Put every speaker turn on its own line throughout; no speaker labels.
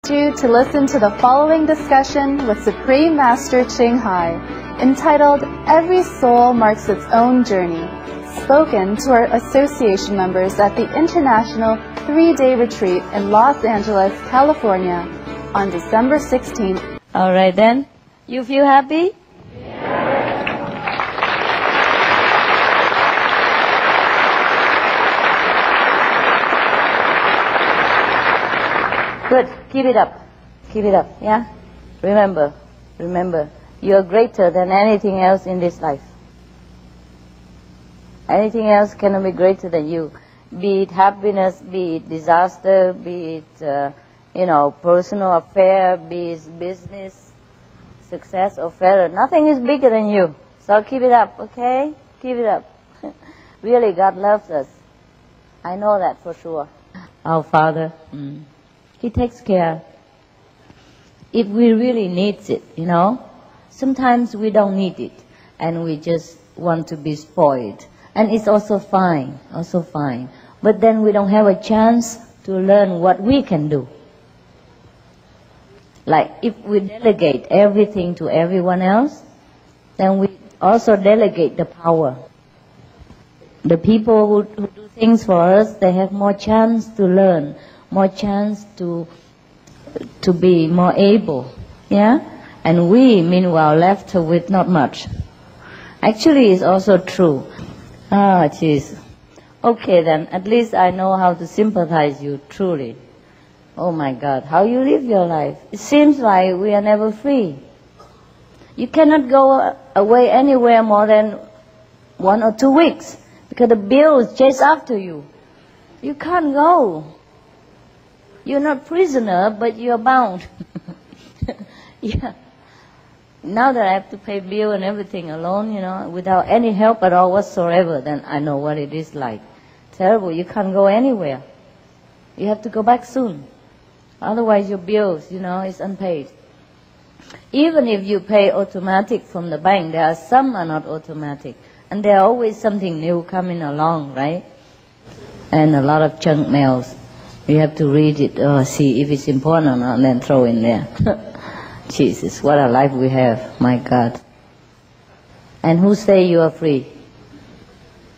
invite you to listen to the following discussion with Supreme Master Trình Hải, entitled Every Soul Marks Its Own Journey, spoken to our association members at the International 3-Day Retreat in Los Angeles, California, on December 16th.
All right then, you feel happy? Good. Keep it up. Keep it up, yeah? Remember, you are greater than anything else in this life. Anything else cannot be greater than you. Be it happiness, be it disaster, be it, personal affair, be it business, success or failure. Nothing is bigger than you. So keep it up, okay? Keep it up. Really, God loves us. I know that for sure. Our Father, He takes care. If we really need it, sometimes we don't need it, and we just want to be spoiled. And it's also fine. But then we don't have a chance to learn what we can do. Like if we delegate everything to everyone else, then we also delegate the power. The people who do things for us, they have more chance to learn, more chance to be more able, yeah? And we, meanwhile, left with not much. Actually, it's also true. Jeez. Okay then, at least I know how to sympathize you, truly. Oh my God, how you live your life. It seems like we are never free. You cannot go away anywhere more than 1 or 2 weeks, because the bills chase after you. You can't go. You're not prisoner, but you're bound. Yeah. Now that I have to pay bill and everything alone, without any help at all whatsoever, then I know what it is like. Terrible. You can't go anywhere. You have to go back soon. Otherwise your bills, is unpaid. Even if you pay automatic from the bank, there are some are not automatic. And there are always something new coming along, right? And a lot of junk mails. You have to read it or see if it's important or not, and then throw in there. Jesus, what a life we have, my God. And who say you are free?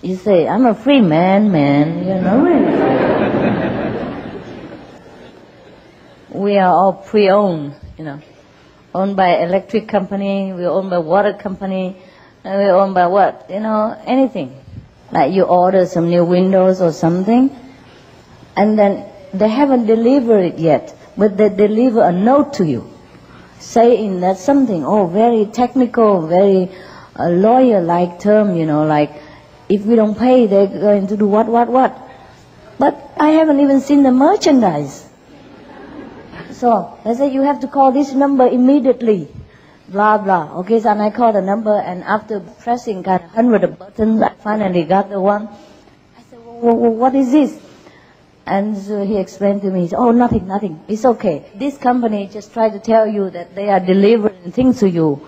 You say, I'm a free man. You're not really free. We are all pre-owned, Owned by electric company, we're owned by water company, and we're owned by what? Anything. Like you order some new windows or something, and then they haven't delivered it yet, but they deliver a note to you, saying that something, very technical, very lawyer-like term, like if we don't pay, they're going to do what. But I haven't even seen the merchandise. So they say you have to call this number immediately, blah, blah. Okay, so I call the number, and after pressing 100 buttons, I finally got the one. I said, well, what is this? And so he explained to me, nothing, it's okay. This company just tried to tell you that they are delivering things to you.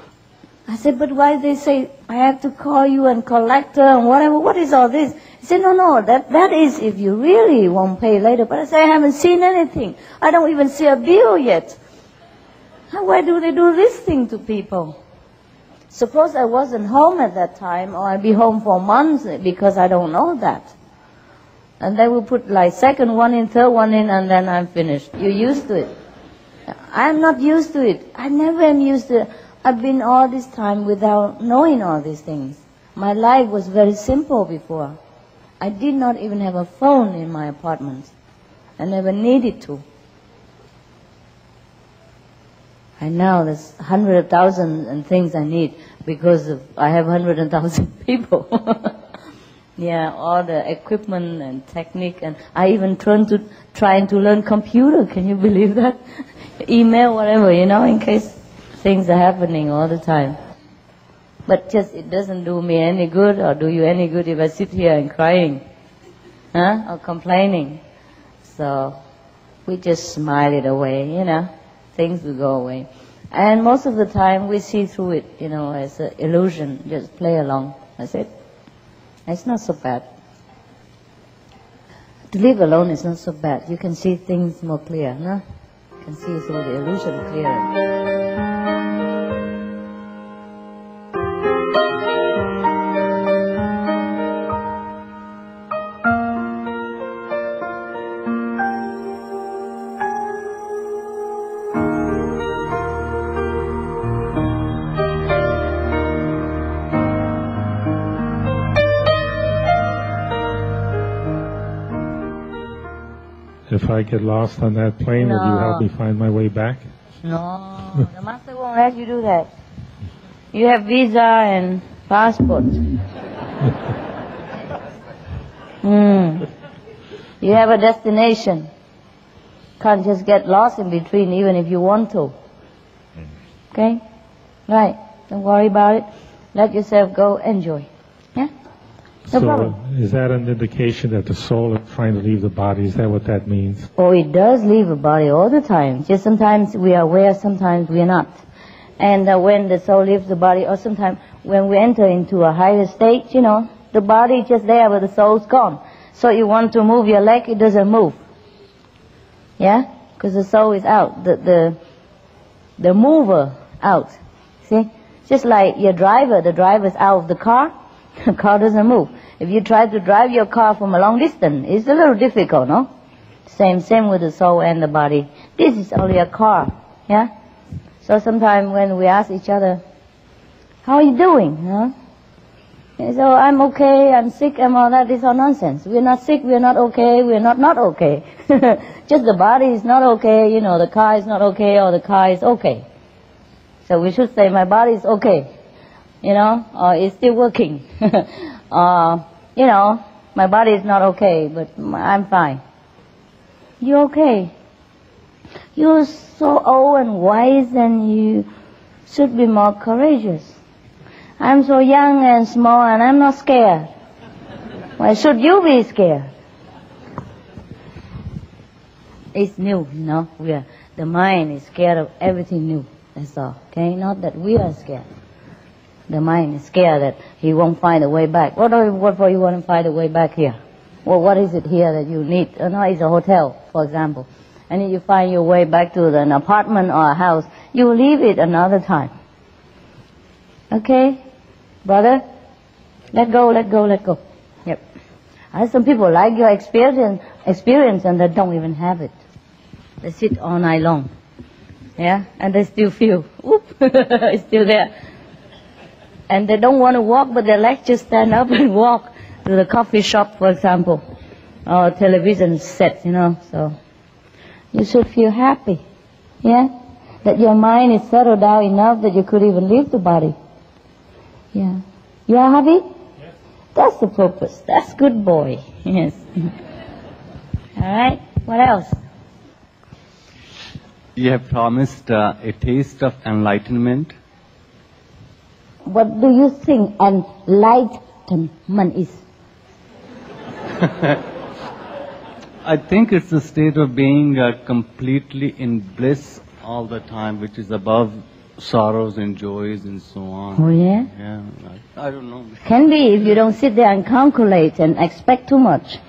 I said, but why they say I have to call you and collect and whatever, what is all this? He said, no, that is if you really won't pay later. But I said, I haven't seen anything. I don't even see a bill yet. Why do they do this thing to people? Suppose I wasn't home at that time, or I'd be home for months, because I don't know that. And they will put second one in, third one in, and then I'm finished. You're used to it. I'm not used to it. I never am used to it. I've been all this time without knowing all these things. My life was very simple before. I did not even have a phone in my apartment. I never needed to. And now there's 100,000 and things I need because I have 100,000 people. Yeah, all the equipment and technique, and I even trying to learn computer. Can you believe that? Email, whatever, in case things are happening all the time. But just it doesn't do me any good, or do you any good if I sit here and crying, or complaining. So we just smile it away, Things will go away. And most of the time we see through it, as an illusion. Just play along. That's it. It's not so bad. To live alone is not so bad. You can see things more clear, no? can see through the illusion clearer.
If I get lost on that plane, will you help me find my way back?
No, the master won't let you do that. You have visa and passport. You have a destination. Can't just get lost in between even if you want to. Okay? Right. Don't worry about it. Let yourself go. Enjoy. Yeah? No problem.
Is that an indication that the soul is trying to leave the body? Is that what that means?
Oh, it does leave the body all the time. Just sometimes we are aware, sometimes we are not. And when the soul leaves the body, or sometimes when we enter into a higher state, the body is just there but the soul's gone. So you want to move your leg, it doesn't move. Yeah? Because the soul is out. The mover out. See? Just like your driver, the driver's out of the car doesn't move. If you try to drive your car from a long distance, it's a little difficult, no? Same with the soul and the body. This is only a car, yeah? So sometimes when we ask each other, how are you doing, And so I'm okay, I'm sick, and all that is all nonsense. We're not sick, we're not okay, we're not okay. Just the body is not okay, the car is not okay, or the car is okay. So we should say, my body is okay. Or it's still working. My body is not okay, but I'm fine. You're okay. You're so old and wise and you should be more courageous. I'm so young and small and I'm not scared. Why should you be scared? It's new, the mind is scared of everything new. That's all, okay? Not that we are scared. The mind is scared that he won't find a way back. What for you want to find a way back here? Well, what is it here that you need? No, it's a hotel, for example. And if you find your way back to an apartment or a house, you will leave it another time. Okay? Brother? Let go. Yep. Some people like your experience and they don't even have it. They sit all night long. Yeah? And they still feel, whoop, it's still there. And they don't want to walk, but their legs just stand up and walk to the coffee shop, for example, or television set, so you should feel happy, yeah? That your mind is settled down enough that you could even leave the body. Yeah. You are happy? Yes. That's the purpose. That's good boy. Yes. All right. What else?
You have promised a taste of enlightenment.
What do you think enlightenment is?
I think it's a state of being completely in bliss all the time, which is above sorrows and joys and so on.
Oh, yeah?
Yeah, I don't know.
Can be if you don't sit there and calculate and expect too much.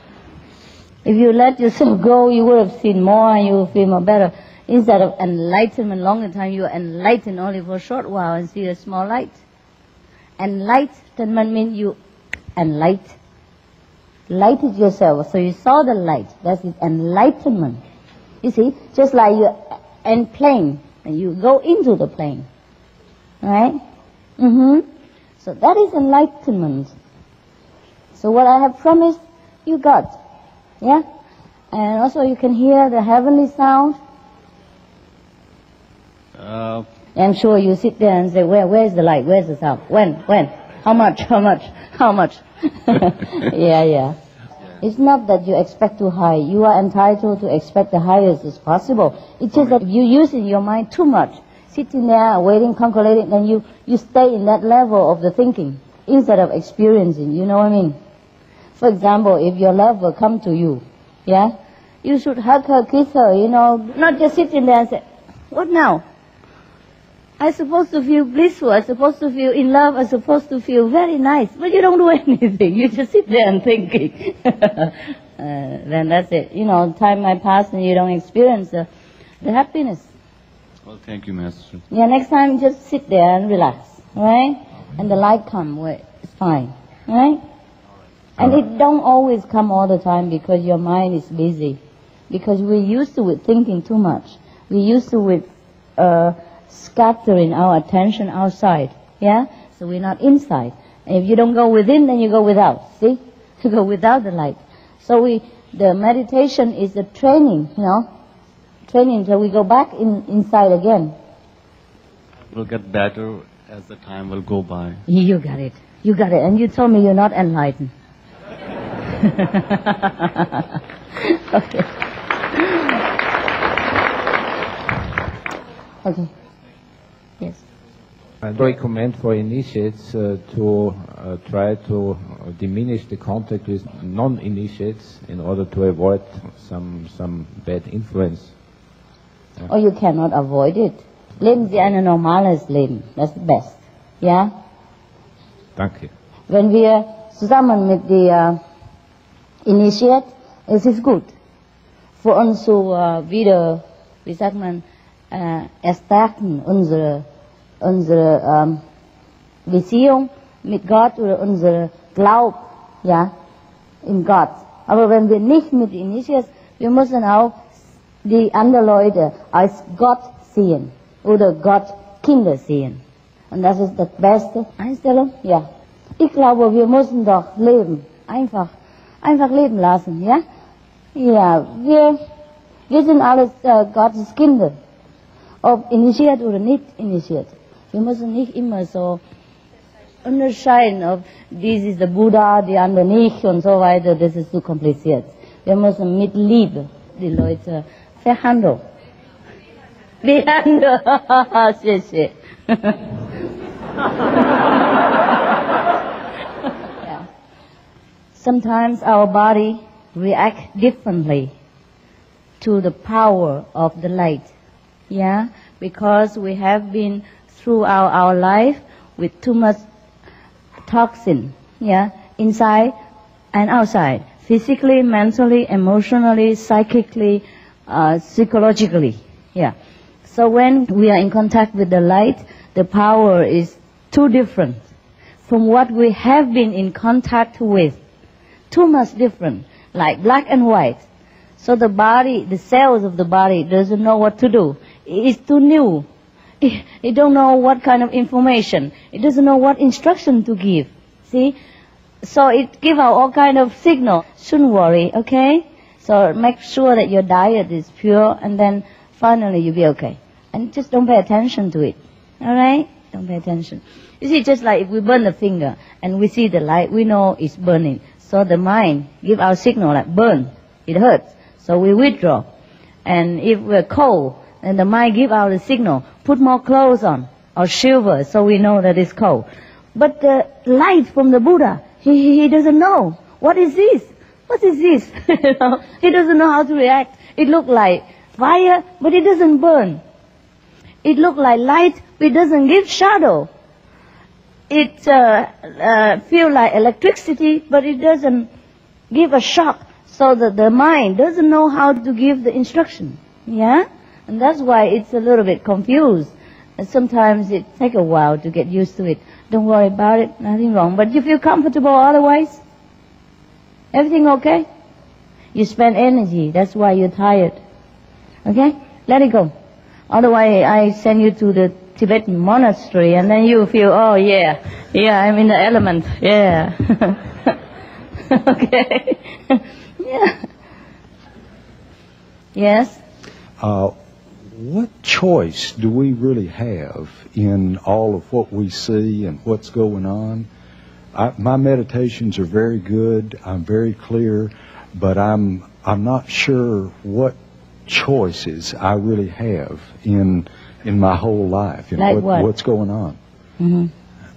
If you let yourself go, you would have seen more and you will feel more better. Instead of enlightenment longer time, you are enlightened only for a short while and see a small light. Enlightenment means you lighted yourself, so you saw the light. That is enlightenment. You see, just like you in plane, and you go into the plane, right? So that is enlightenment. So what I have promised, you got, yeah. And also you can hear the heavenly sound. I'm sure you sit there and say, where's the light? Where's the sound? When? How much? Yeah. It's not that you expect too high. You are entitled to expect the highest as possible. It's just that if you're using your mind too much, sitting there, waiting, calculating, then you stay in that level of the thinking instead of experiencing, you know what I mean? For example, if your lover come to you, yeah, you should hug her, kiss her, not just sitting there and say, what now? I'm supposed to feel blissful, I'm supposed to feel in love, I'm supposed to feel very nice, but you don't do anything, you just sit there and thinking. Then that's it. Time might pass and you don't experience the the happiness.
Well, thank you, Master.
Yeah, next time just sit there and relax, right? And the light come, it's fine, right? And it don't always come all the time because your mind is busy. Because we're used to with thinking too much. We're used to with scattering our attention outside, yeah? So we're not inside. And if you don't go within, then you go without, see? You go without the light. So the meditation is the training, training till we go back inside again.
It will get better as the time will go by.
You got it. You got it. And you told me you're not enlightened. Okay. Okay. Yes.
I recommend for initiates to try to diminish the contact with non-initiates in order to avoid some bad influence.
Yeah. Or you cannot avoid it. Leben Sie ein normales Leben. That's the best. Ja?
Danke.
Wenn wir zusammen mit der Initiate, es ist gut. Für uns zu wieder, wie sagt man, erstärken unsere Beziehung mit Gott oder unsere Glaub, ja, in Gott. Aber wenn wir nicht mit Initiates, wir müssen auch die anderen Leute als Gott sehen oder Gott Kinder sehen. Und das ist die beste Einstellung, ja. Ich glaube, wir müssen doch leben, einfach leben lassen, ja. Ja, wir sind alles Gottes Kinder, ob initiiert oder nicht initiiert. Wir müssen nicht immer so unterscheiden, ob dies ist der Buddha, die andere nicht und so weiter, das ist zu kompliziert. Wir müssen mit Liebe die Leute verhandeln. Behandeln, sehr, sehr. Yeah. Sometimes our body reacts differently to the power of the light, yeah, because we have been throughout our life with too much toxin, yeah, inside and outside, physically, mentally, emotionally, psychically, psychologically, yeah. So when we are in contact with the light, the power is too different from what we have been in contact with. Too much different, like black and white. So the body, the cells of the body doesn't know what to do. It's too new. It don't know what kind of information. It doesn't know what instruction to give. See? So it give out all kind of signal. Shouldn't worry, okay? So make sure that your diet is pure and then finally you'll be okay. And just don't pay attention to it. Alright? Don't pay attention. You see, just like if we burn the finger and we see the light, we know it's burning. So the mind give our signal like burn. It hurts. So we withdraw. And if we're cold, then the mind give out the signal, put more clothes on or shiver so we know that it's cold. But the light from the Buddha, he doesn't know. What is this? What is this? He doesn't know how to react. It looks like fire, but it doesn't burn. It looks like light, but it doesn't give shadow. It feels like electricity, but it doesn't give a shock. So that the mind doesn't know how to give the instruction. Yeah? And that's why it's a little bit confused. And sometimes it takes a while to get used to it. Don't worry about it, nothing wrong. But you feel comfortable otherwise? Everything okay? You spend energy, that's why you're tired. Okay? Let it go. Otherwise I send you to the Tibetan monastery and then you feel, oh yeah, I'm in the element, yeah. Okay? Yeah. Yes?
What choice do we really have in all of what we see and what's going on? My meditations are very good. I'm very clear, but I'm not sure what choices I really have in my whole life.
Like what?
What's going on?
Mm-hmm.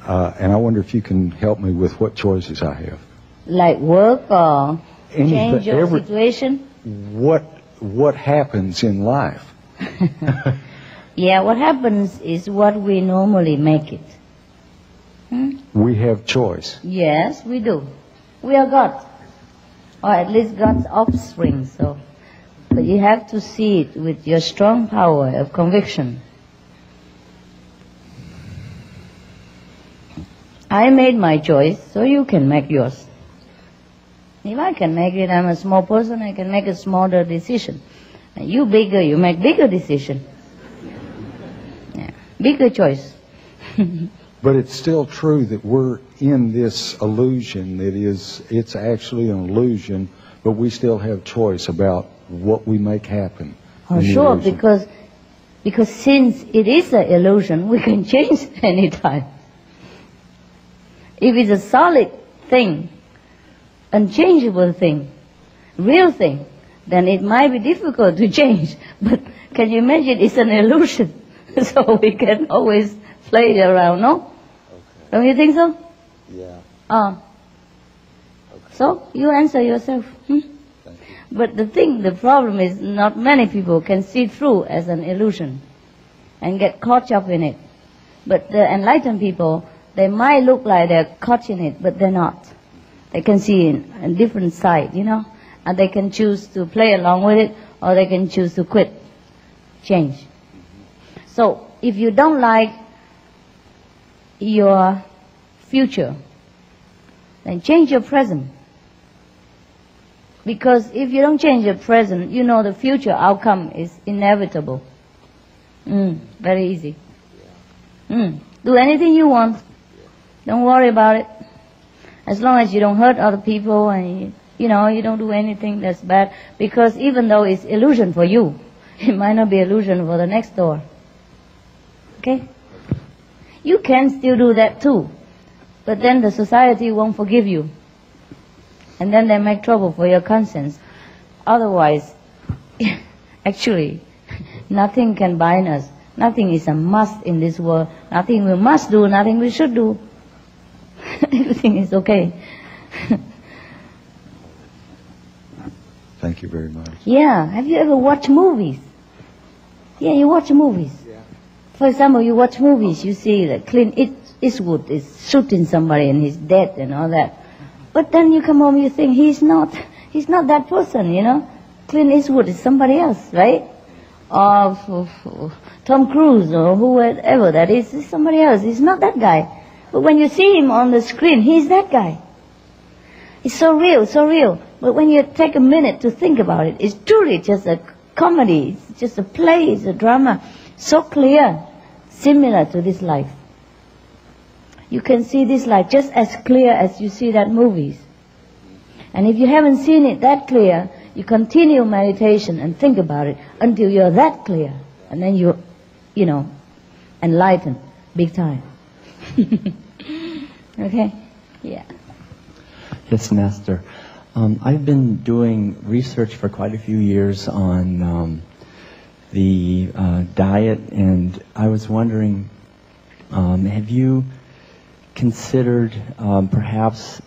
And I wonder if you can help me with what choices I have.
Like work or change your situation?
What happens in life?
Yeah, what happens is what we normally make it.
We have choice.
Yes, we do. We are God. Or at least God's offspring, so But you have to see it with your strong power of conviction. I made my choice, so you can make yours. If I can make it, I'm a small person, I can make a smaller decision. And you bigger, you make bigger decision. Yeah. Bigger choice.
But it's still true that we're in this illusion that it's actually an illusion, but we still have choice about what we make happen.
Oh, sure, because since it is an illusion, we can change anytime. If it's a solid thing, unchangeable thing, real thing, then it might be difficult to change. But can you imagine it's an illusion? So we can always play it around, no? Okay. Don't you think so?
Yeah.
Okay. So you answer yourself. But the problem is not many people can see through as an illusion and get caught up in it. But the enlightened people, they might look like they're caught in it, but they're not. They can see in a different side, you know, and they can choose to play along with it, or they can choose to quit, change. So if you don't like your future, then change your present. Because if you don't change your present, you know the future outcome is inevitable. Very easy. Do anything you want. Don't worry about it. As long as you don't hurt other people and you don't do anything that's bad. Because even though it's illusion for you, it might not be illusion for the next door. Okay? You can still do that too. But then the society won't forgive you. And then they make trouble for your conscience. Otherwise, actually, nothing can bind us. Nothing is a must in this world. Nothing we must do, nothing we should do. Everything is okay.
Thank you very much.
Yeah. Have you ever watched movies? Yeah, you watch movies.
Yeah.
For example, you watch movies, you see that Clint Eastwood is shooting somebody and he's dead and all that. But then you come home, you think he's not that person, you know. Clint Eastwood is somebody else, right? Or Tom Cruise or whoever that is somebody else. He's not that guy. But when you see him on the screen, he's that guy. It's so real, so real. But when you take a minute to think about it, it's truly just a comedy. It's just a play, it's a drama. So clear, similar to this life. You can see this life just as clear as you see that movies. And if you haven't seen it that clear, you continue meditation and think about it until you're that clear. And then you're, enlightened big time. Okay? Yeah.
Yes, Master. I've been doing research for quite a few years on the diet, and I was wondering, have you considered perhaps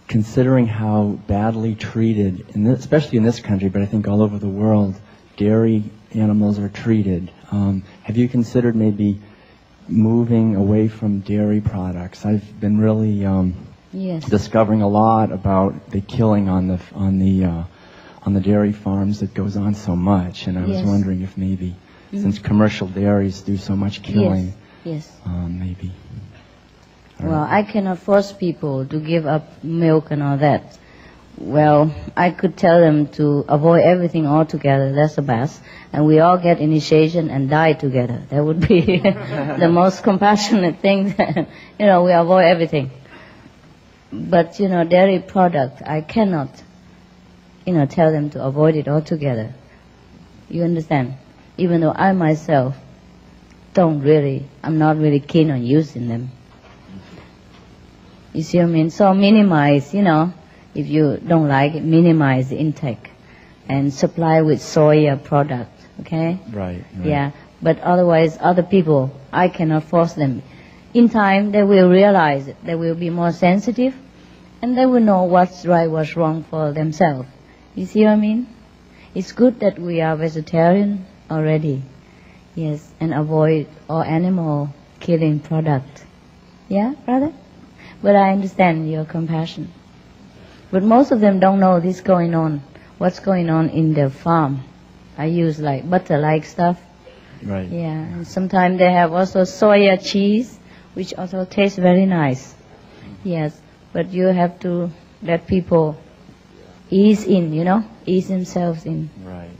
considering how badly treated, especially in this country, but I think all over the world, dairy animals are treated? Have you considered maybe moving away from dairy products? I've been really discovering a lot about the killing on the dairy farms that goes on so much, and I was wondering if maybe, since commercial dairies do so much killing, maybe.
Well, I cannot force people to give up milk and all that. Well, I could tell them to avoid everything altogether. That's the best. And we all get initiation and die together. That would be the most compassionate thing. We avoid everything. But, dairy product, I cannot, tell them to avoid it altogether. You understand? Even though I myself I'm not really keen on using them. You see what I mean? So minimize, if you don't like it, minimize the intake and supply with soya product, okay?
Right.
Yeah, but otherwise other people, I cannot force them. In time, they will realize it. They will be more sensitive and they will know what's right, what's wrong for themselves. You see what I mean? It's good that we are vegetarian already. Yes, and avoid all animal killing product. Yeah, brother? But I understand your compassion. But most of them don't know this going on. what's going on in their farm. I use like butter-like stuff.
Right.
Yeah, and sometimes they have also soya cheese, which also tastes very nice. Yes, but you have to let people ease in, ease themselves in.
Right.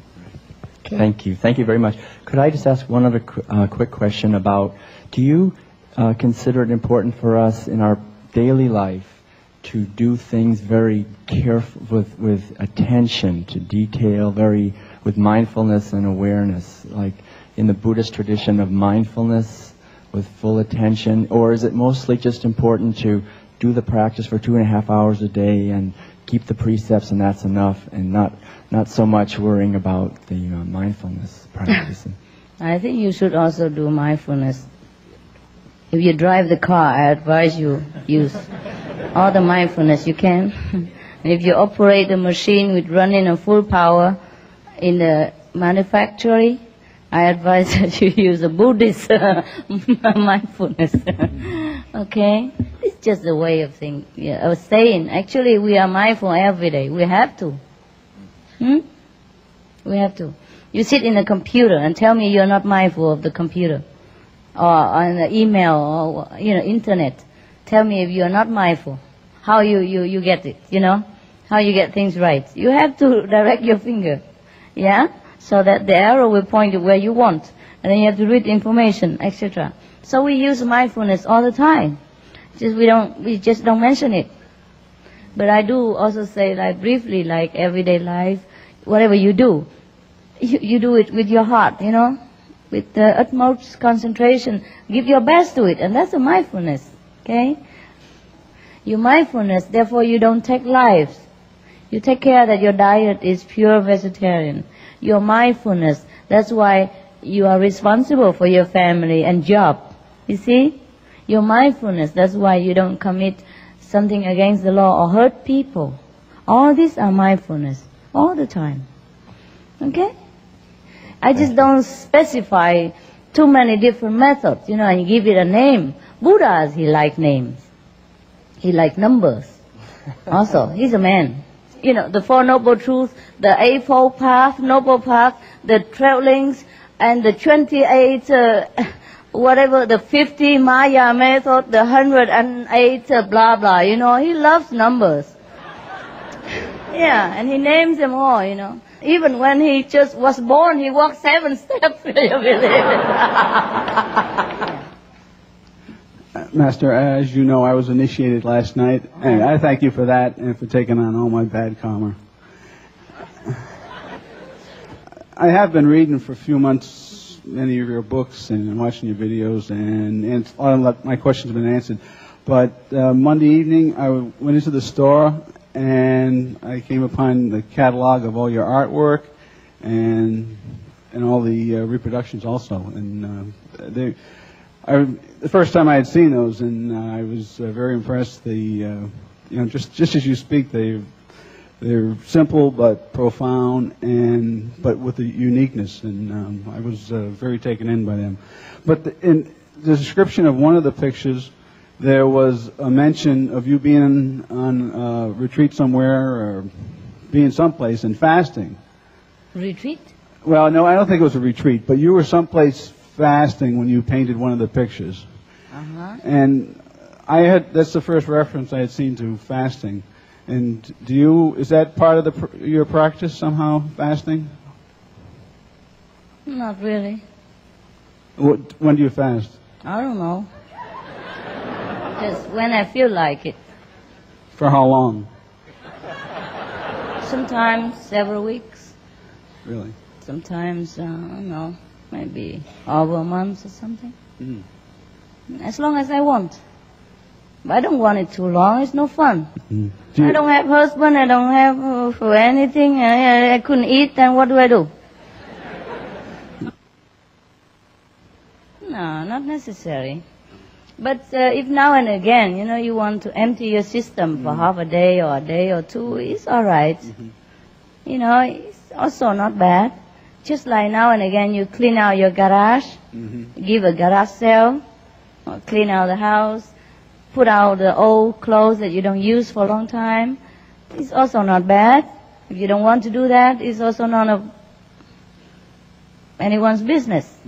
Okay.
Thank you. Thank you very much. Could I just ask one other quick question about, do you consider it important for us in our daily life to do things very careful, with attention to detail, with mindfulness and awareness, like in the Buddhist tradition of mindfulness with full attention? Or is it mostly just important to do the practice for 2.5 hours a day and keep the precepts and that's enough, and not so much worrying about the mindfulness practice?
I think you should also do mindfulness. If you drive the car, I advise you use all the mindfulness you can. And if you operate the machine with running on full power in the manufacturing, I advise that you use a Buddhist mindfulness. Okay? It's just a way of thinking. Yeah, I was saying, actually we are mindful every day. We have to. We have to. You sit in a computer and tell me you're not mindful of the computer, or on the email, or internet. Tell me if you're not mindful, how you get it, how you get things right. You have to direct your finger, so that the arrow will point to where you want, and then you have to read information, etc. So we use mindfulness all the time. We just don't mention it. But I do also say, like briefly, like everyday life, whatever you do, you do it with your heart, with the utmost concentration. Give your best to it, and that's a mindfulness, okay? Your mindfulness, therefore you don't take lives. You take care that your diet is pure vegetarian. Your mindfulness, that's why you are responsible for your family and job. You see? Your mindfulness, that's why you don't commit something against the law or hurt people. All these are mindfulness, all the time. Okay? I just don't specify too many different methods, and give it a name. Buddhas, he liked names. He liked numbers. Also, he's a man. The Four Noble Truths, the Eightfold Path, Noble Path, the Travelings, and the 28, the 50 Maya method, the 108, blah, blah, he loves numbers. Yeah, and he names them all, Even when he just was born, he walked 7 steps, you believe it?
Master, as you know, I was initiated last night, and I thank you for that and for taking on all my bad karma. I have been reading for a few months many of your books and watching your videos, and all of my questions have been answered. But Monday evening, I went into the store, and I came upon the catalog of all your artwork and all the reproductions also. And the first time I had seen those, and I was very impressed. Just as you speak, they're simple but profound, but with a uniqueness, and I was very taken in by them. But in the description of one of the pictures, there was a mention of you being on a retreat somewhere, or being someplace and fasting.
Retreat?
Well, no, I don't think it was a retreat, but you were someplace fasting when you painted one of the pictures. And that's the first reference I had seen to fasting. And is that part of your practice somehow, fasting?
Not really.
When do you fast?
I don't know. Just when I feel like it.
For how long?
Sometimes several weeks.
Really?
Sometimes, I don't know, maybe over a month or something. As long as I want. But I don't want it too long. It's no fun. I don't have husband. I don't have for anything. I couldn't eat. Then what do I do? No, not necessary. But if now and again, you want to empty your system for half a day or a day or two, it's all right. It's also not bad. Just like now and again, you clean out your garage, give a garage sale, or clean out the house, put out the old clothes that you don't use for a long time. It's also not bad. If you don't want to do that, it's also none of anyone's business.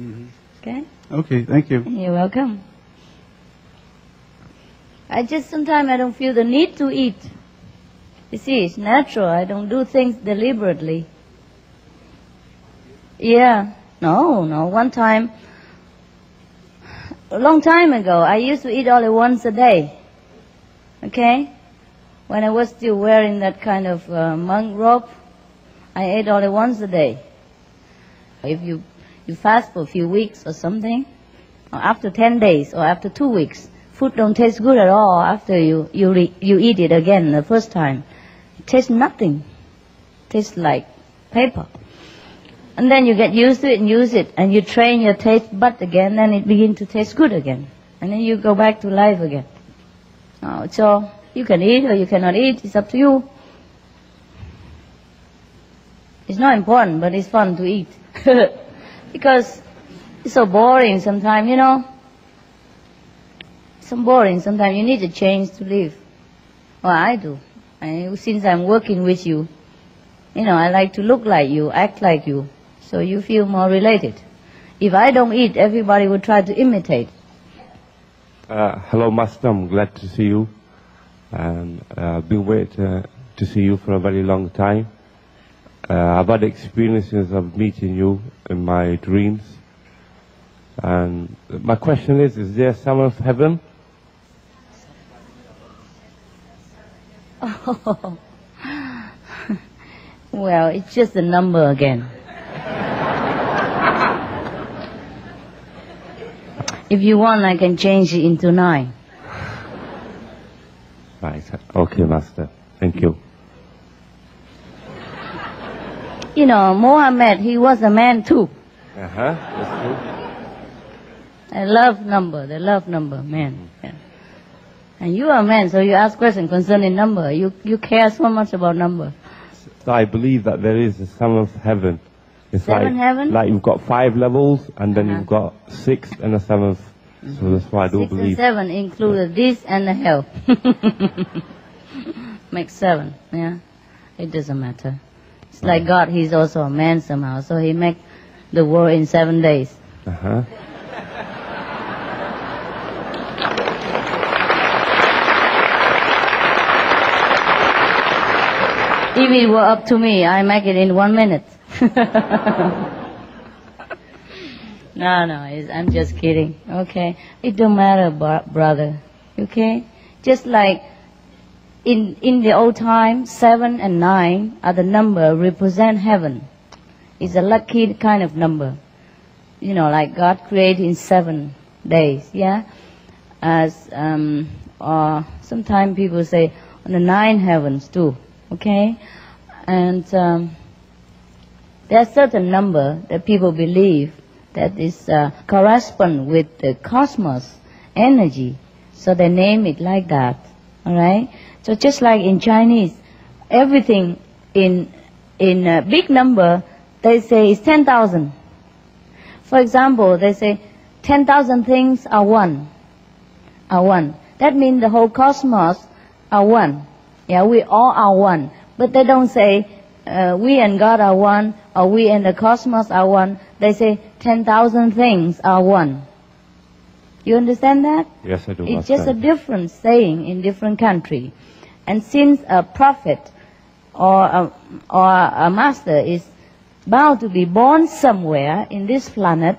Okay?
Okay, thank you.
You're welcome. Sometimes I don't feel the need to eat. You see, it's natural. I don't do things deliberately. Yeah. No. One time, a long time ago, I used to eat only once a day. Okay? When I was still wearing that kind of monk robe, I ate only once a day. If you fast for a few weeks or something, or after 10 days or after 2 weeks, food don't taste good at all after you eat it again the first time. It tastes nothing. It tastes like paper. And then you get used to it and use it, and you train your taste bud again, then it begins to taste good again. And then you go back to life again. So you can eat or you cannot eat, it's up to you. It's not important, but it's fun to eat. Because it's so boring sometimes, you know. It's so boring sometimes. You need a change to live. Well, I do. Since I'm working with you, you know, I like to look like you, act like you, so you feel more related. If I don't eat, everybody would try to imitate.
Hello, Master. I'm glad to see you. And I've been waiting to see you for a very long time. I've had experiences of meeting you in my dreams. And my question is there some of heaven?
Oh. Well, it's just a number again. If you want, I can change it into 9.
Right. Okay, Master. Thank you.
You know, Mohammed, he was a man too.
That's true.
I love number, the love number, man. Yeah. And you are a man, so you ask questions concerning number. You care so much about number.
So I believe that there is a sum of heaven. It's
Seven heaven?
Like you've got 5 levels, and then you've got 6 and a sum of. So that's why I do
6
believe.
and 7 included this and the hell. Makes 7, yeah. It doesn't matter. It's like God, he's also a man somehow, so he make the world in 7 days. If it were up to me, I make it in 1 minute. No, I'm just kidding. Okay, it don't matter, brother. Okay, just like in the old time, 7 and 9 are the number represent heaven. It's a lucky kind of number. You know, like God created in 7 days. Yeah, or sometimes people say on the 9 heavens too. Okay, and there are certain number that people believe that is correspond with the cosmos energy, so they name it like that. All right. So just like in Chinese, everything in a big number they say is 10,000. For example, they say 10,000 things are one. That means the whole cosmos are one. Yeah, we all are one. But they don't say we and God are one, or we and the cosmos are one. They say 10,000 things are one. You understand that?
Yes, I do.
It's just a different saying in different country. And since a prophet or a master is bound to be born somewhere in this planet,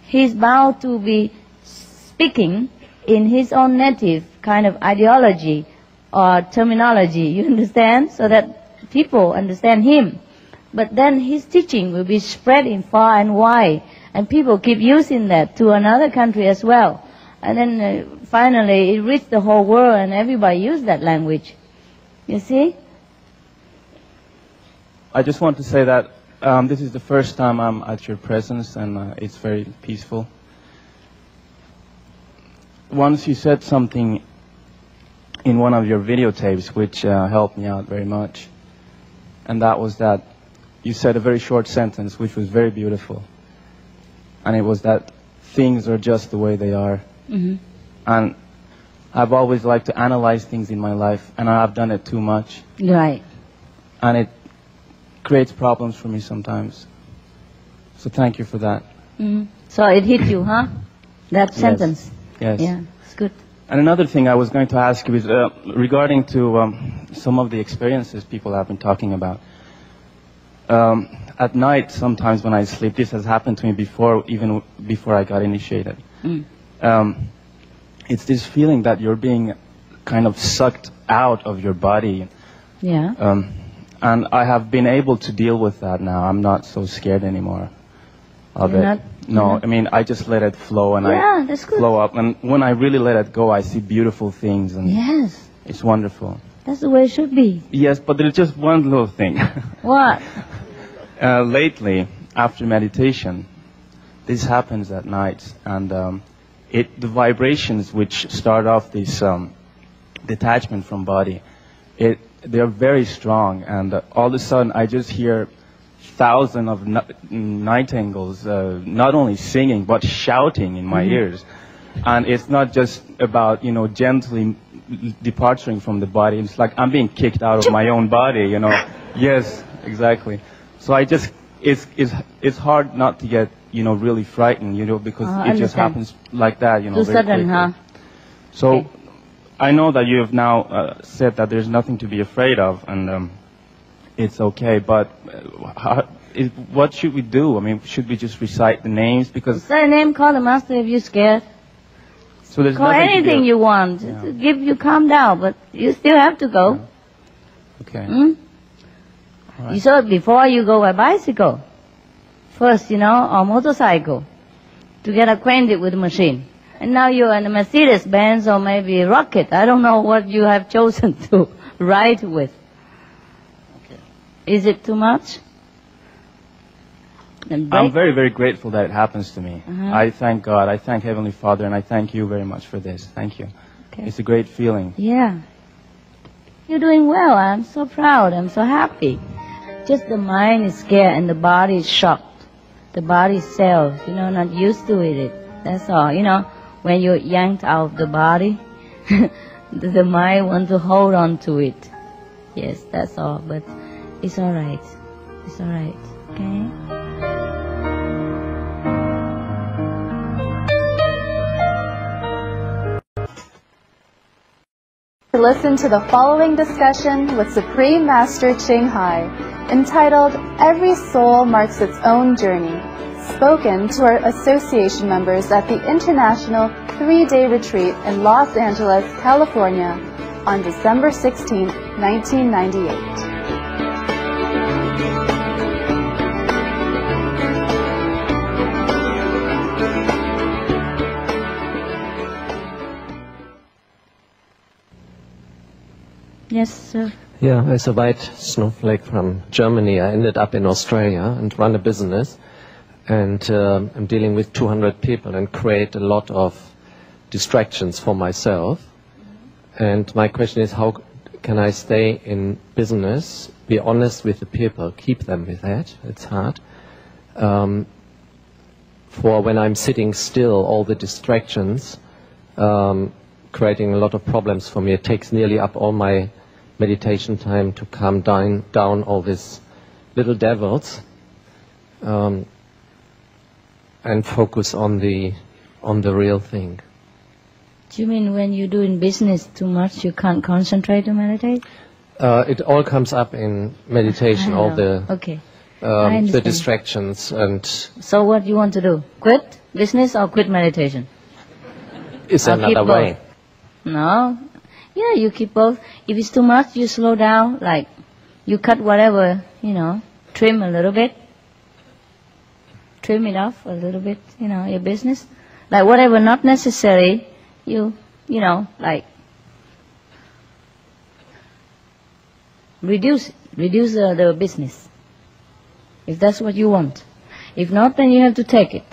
he's bound to be speaking in his own native kind of ideology or terminology, you understand? So that people understand him. But then his teaching will be spreading far and wide, and people keep using that to another country as well. And then finally it reached the whole world and everybody used that language. You see?
I just want to say that this is the first time I'm at your presence, and it's very peaceful. Once you said something in one of your videotapes which helped me out very much, and that was that you said a very short sentence which was very beautiful, and it was that things are just the way they are.
Mm-hmm.
And I've always liked to analyze things in my life, and I've done it too much.
Right.
And creates problems for me sometimes. So thank you for that.
So it hit you, huh? That sentence.
Yes.
Yeah, it's good.
And another thing I was going to ask you is regarding to some of the experiences people have been talking about. At night, sometimes when I sleep, this has happened to me before, even before I got initiated. It's this feeling that you're being kind of sucked out of your body.
Yeah.
And I have been able to deal with that now. I'm not so scared anymore of it. No, I mean, I just let it flow and
that's good.
flow up. And when I really let it go, I see beautiful things. And
Yes.
it's wonderful.
That's the way it should be.
Yes, but there's just one little thing.
What?
Lately, after meditation, this happens at night. And the vibrations which start off this detachment from body, they're very strong. And all of a sudden, I just hear thousands of nightingales not only singing but shouting in my ears. And it's not just about, you know, gently departing from the body. It's like I'm being kicked out of my own body, you know. Yes, exactly. So I just, it's hard not to get, you know, really frightened, you know, because it just happens like that, you know.
Too
very
sudden,
quickly.
huh?
So
Okay.
I know that you have now said that there's nothing to be afraid of, and it's okay, but what should we do? I mean, should we just recite the names? Because
Say a name, call the master if you're scared.
so there's
Call
nothing to
anything
be
you want.
Yeah.
To give you calm down, but you still have to go.
Okay.
You saw it before you go by bicycle. First, you know, or motorcycle. To get acquainted with the machine. And now you're in a Mercedes-Benz or maybe a rocket. I don't know what you have chosen to ride with.
Okay.
Is it too much? Then break.
I'm very, very grateful that it happens to me. I thank God, I thank Heavenly Father, and I thank you very much for this. Thank you.
Okay.
It's a great feeling.
Yeah. You're doing well. I'm so proud. I'm so happy. Just the mind is scared and the body is shocked. The body cells, you know, not used to it. That's all. You know, when you're yanked out of the body, the mind wants to hold on to it. Yes, that's all. But it's all right. It's all right. Okay?
To listen to the following discussion with Supreme Master Ching Hai, entitled Every Soul Marks Its Own Journey, spoken to our association members at the International 3-Day Retreat in Los Angeles, California, on December 16, 1998.
Yes, sir.
Yeah, as a white snowflake from Germany, I ended up in Australia and run a business. And I'm dealing with 200 people and create a lot of distractions for myself. And my question is, how can I stay in business, be honest with the people, keep them with that? It's hard. For when I'm sitting still, all the distractions, creating a lot of problems for me. It takes nearly up all my meditation time to calm down all these little devils and focus on the real thing.
Do you mean when you're doing business too much, you can't concentrate to meditate?
It all comes up in meditation, all the the distractions. And
so what do you want to do? Quit business or quit meditation?
Is there another way?
No. Yeah, you keep both. If it's too much, you slow down, like you cut whatever, you know, trim a little bit. Trim it off a little bit, you know, your business. Like whatever not necessary, you know, like reduce the business. If that's what you want. If not, then you have to take it.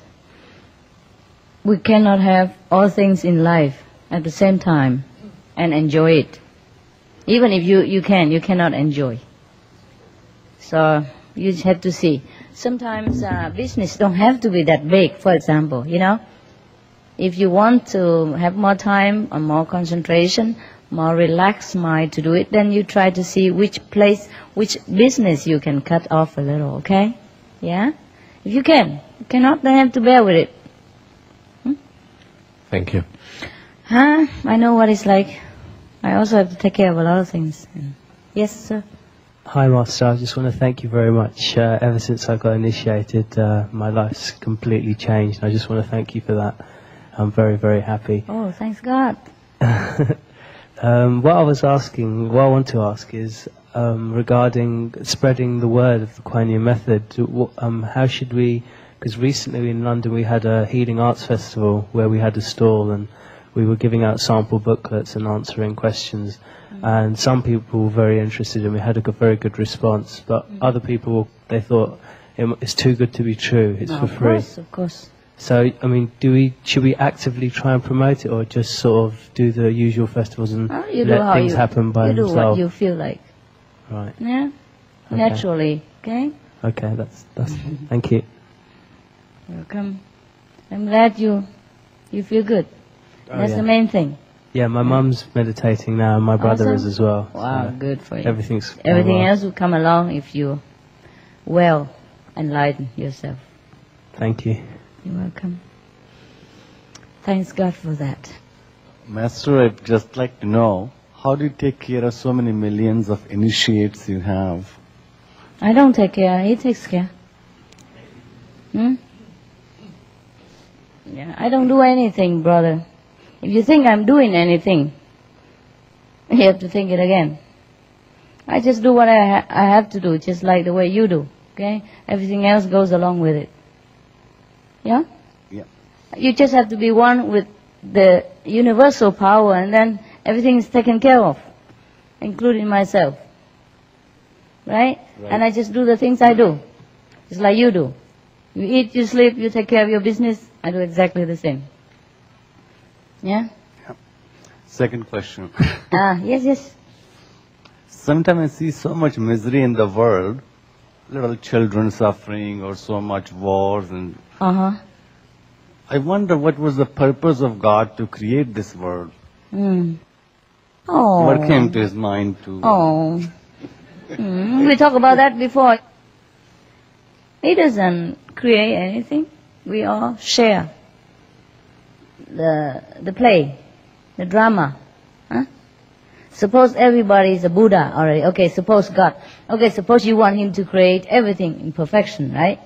We cannot have all things in life at the same time and enjoy it. Even if you cannot enjoy. So you just have to see. Sometimes business don't have to be that big, for example, you know. If you want to have more time or more concentration, more relaxed mind to do it, then you try to see which business you can cut off a little, okay? Yeah? If you can. If you cannot, then you have to bear with it.
Thank you.
I know what it's like. I also have to take care of a lot of things. Yes, sir?
Hi, Master. I just want to thank you very much. Ever since I got initiated, my life's completely changed. I just want to thank you for that. I'm very, very happy.
Oh, thanks God.
What I want to ask is regarding spreading the word of the Kuan Yin method. How should we? Because recently in London we had a healing arts festival where we had a stall and we were giving out sample booklets and answering questions. And some people were very interested and we had a very good response. But other people, they thought it's too good to be true. It's for free.
Of course.
So, I mean, should we actively try and promote it, or just sort of do the usual festivals and let things happen by themselves?
You do what you feel like.
Right.
Yeah.
Okay.
Naturally. Okay.
Okay. That's. Thank you.
Welcome. I'm glad you feel good. That's the main thing.
Yeah, my mum's meditating now, and my brother is as well.
Wow,
so
good for you.
Everything
else will come along if you well enlighten yourself.
Thank you.
You're welcome. Thanks God for that.
Master, I'd just like to know, how do you take care of so many millions of initiates you have?
I don't take care, he takes care. Yeah, I don't do anything, brother. If you think I'm doing anything, you have to think it again. I just do what I have to do, just like the way you do. Okay? Everything else goes along with it. Yeah?
Yeah.
You just have to be one with the universal power, and then everything is taken care of, including myself. Right? And I just do the things I do, just like you do. You eat, you sleep, you take care of your business. I do exactly the same. Yeah?
Second question.
Yes.
Sometimes I see so much misery in the world, little children suffering or so much wars and... I wonder what was the purpose of God to create this world? What came to his mind to...
We talked about that before. He doesn't create anything. We all share the play, the drama. Suppose everybody is a Buddha already. Okay, suppose God. Okay, suppose you want him to create everything in perfection, right?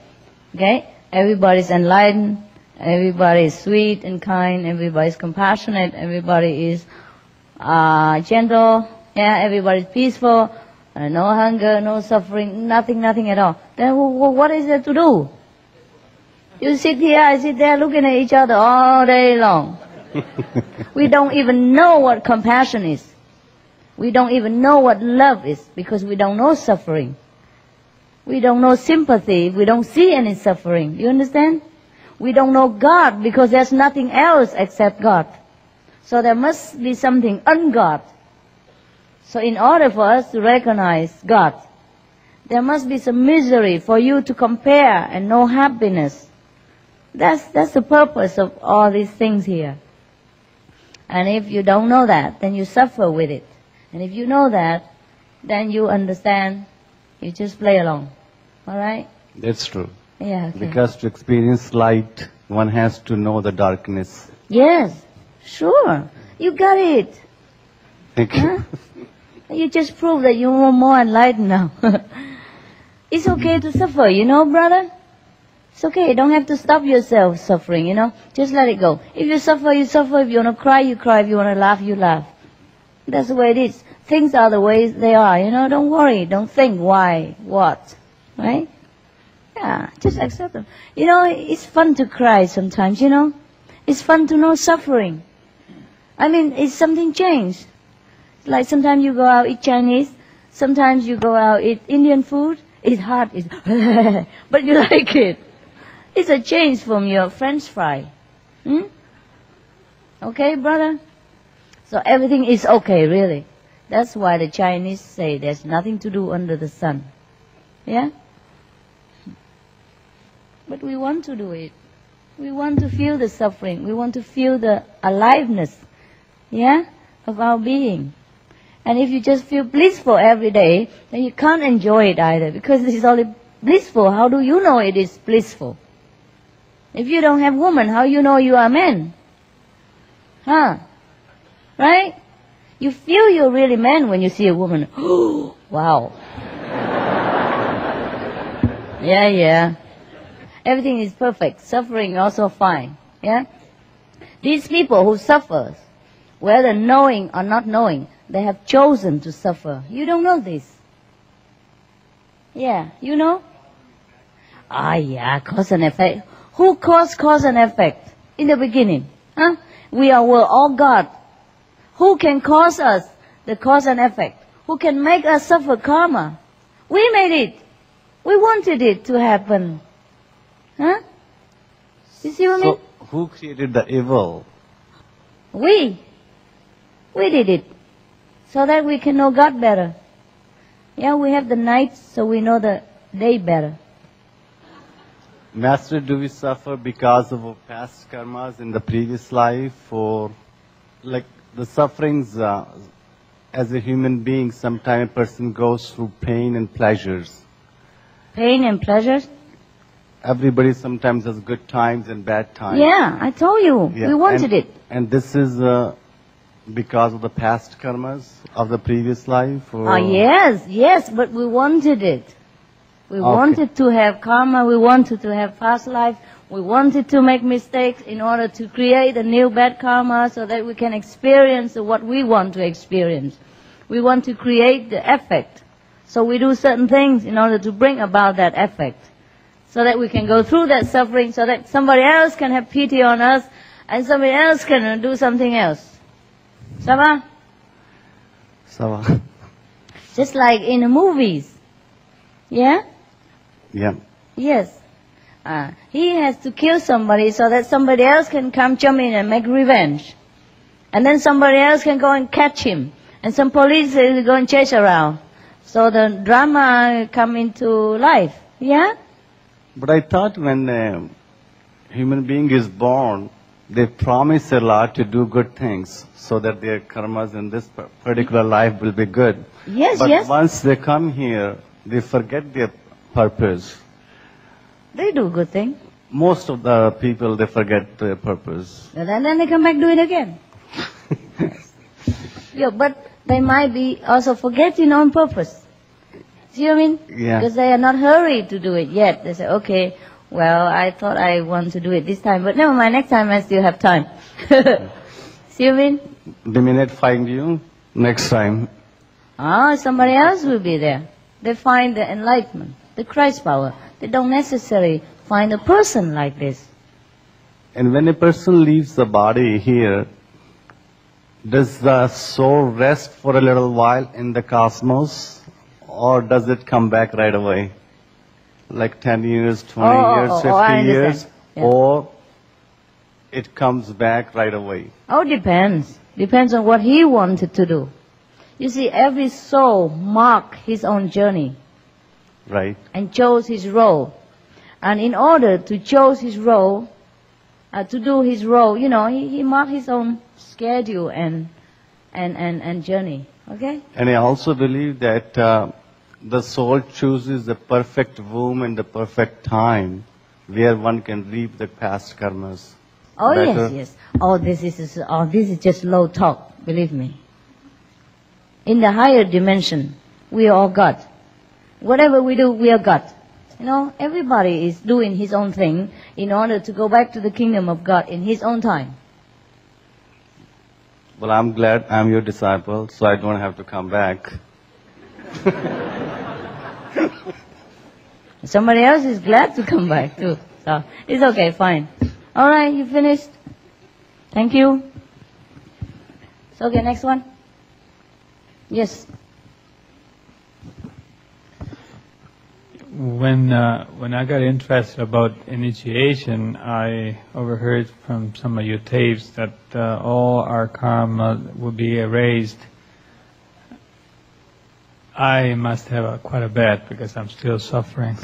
Okay? Everybody's enlightened, everybody is sweet and kind, everybody is compassionate, everybody is gentle, everybody is peaceful, no hunger, no suffering, nothing at all. Then what is there to do? You sit here, I sit there looking at each other all day long. We don't even know what compassion is. We don't even know what love is because we don't know suffering. We don't know sympathy. We don't see any suffering. You understand? We don't know God because there's nothing else except God. So there must be something ungod. So in order for us to recognize God, there must be some misery for you to compare and know happiness. That's the purpose of all these things here. And if you don't know that, then you suffer with it. And if you know that, then you understand, you just play along. All right?
That's true.
Yeah, okay.
Because to experience light, one has to know the darkness.
Yes, sure. You got it.
Thank you.
You just proved that you're more enlightened now. It's okay to suffer, you know, brother? It's okay. You don't have to stop yourself suffering, you know. Just let it go. If you suffer, you suffer. If you want to cry, you cry. If you want to laugh, you laugh. That's the way it is. Things are the way they are, you know. Don't worry. Don't think why, what. Right? Yeah, just accept them. You know, it's fun to cry sometimes, you know. It's fun to know suffering. I mean, it's something changed. Like sometimes you go out eat Chinese. Sometimes you go out eat Indian food. It's hard. It's but you like it. It's a change from your French fry. Okay, brother? So everything is okay, really. That's why the Chinese say there's nothing to do under the sun. Yeah? But we want to do it. We want to feel the suffering. We want to feel the aliveness. Yeah? of our being. And if you just feel blissful every day, then you can't enjoy it either, because it is only blissful. How do you know it is blissful? If you don't have woman, how you know you are man? Huh? Right? You feel you're really man when you see a woman. Wow. Yeah. Everything is perfect. Suffering also fine. Yeah? These people who suffer, whether knowing or not knowing, they have chosen to suffer. You don't know this. Yeah, you know? Yeah, cause and effect. Who caused cause and effect in the beginning? Huh? Were all God. Who can cause us the cause and effect? Who can make us suffer karma? We made it. We wanted it to happen. Huh? You see what I mean?
So, who created the evil?
We did it. So that we can know God better. Yeah, we have the night, so we know the day better.
Master, do we suffer because of our past karmas in the previous life, or like the sufferings as a human being? Sometimes a person goes through pain and pleasures.
Pain and pleasures?
Everybody sometimes has good times and bad times.
Yeah, I told you.
Yeah.
We wanted it.
And this is because of the past karmas of the previous life? Or?
Yes, but we wanted it. We wanted to have karma, we wanted to have past life, we wanted to make mistakes in order to create a new bad karma so that we can experience what we want to experience. We want to create the effect. So we do certain things in order to bring about that effect. So that we can go through that suffering, so that somebody else can have pity on us, and somebody else can do something else. Sava?
Sava.
Just like in the movies. Yeah?
Yeah.
Yes. He has to kill somebody so that somebody else can come jump in and make revenge. And then somebody else can go and catch him. And some police will go and chase around. So the drama come into life. Yeah?
But I thought when a human being is born, they promise a lot to do good things so that their karmas in this particular life will be good.
Yes,
but once they come here, they forget their purpose.
They do good things.
Most of the people, they forget their purpose.
And then they come back do it again. Yeah, but they might be also forgetting on purpose. See what I mean?
Yeah.
Because they are not hurried to do it yet. They say, okay, well, I thought I want to do it this time, but never mind, next time I still have time. See what I mean?
They may not find you next time.
Somebody else will be there. They find the enlightenment, the Christ power. They don't necessarily find a person like this.
And when a person leaves the body here, does the soul rest for a little while in the cosmos? Or does it come back right away? Like 10 years, 20 years, 50 years? Yeah. Or it comes back right away?
Depends. Depends on what he wanted to do. You see, every soul marked his own journey.
Right.
And chose his role. And in order to choose his role, to do his role, he marked his own schedule and journey. Okay?
And I also believe that the soul chooses the perfect womb and the perfect time where one can reap the past karmas.
Yes. This is just low talk, believe me. In the higher dimension, we are all God. Whatever we do, we are God. Everybody is doing his own thing in order to go back to the kingdom of God in his own time.
Well, I'm glad I'm your disciple, so I don't have to come back.
Somebody else is glad to come back too. So it's okay, fine. All right, you finished? Thank you. So, okay, next one. Yes.
When I got interested about initiation, I overheard from some of your tapes that all our karma will be erased. I must have quite a bad because I'm still suffering.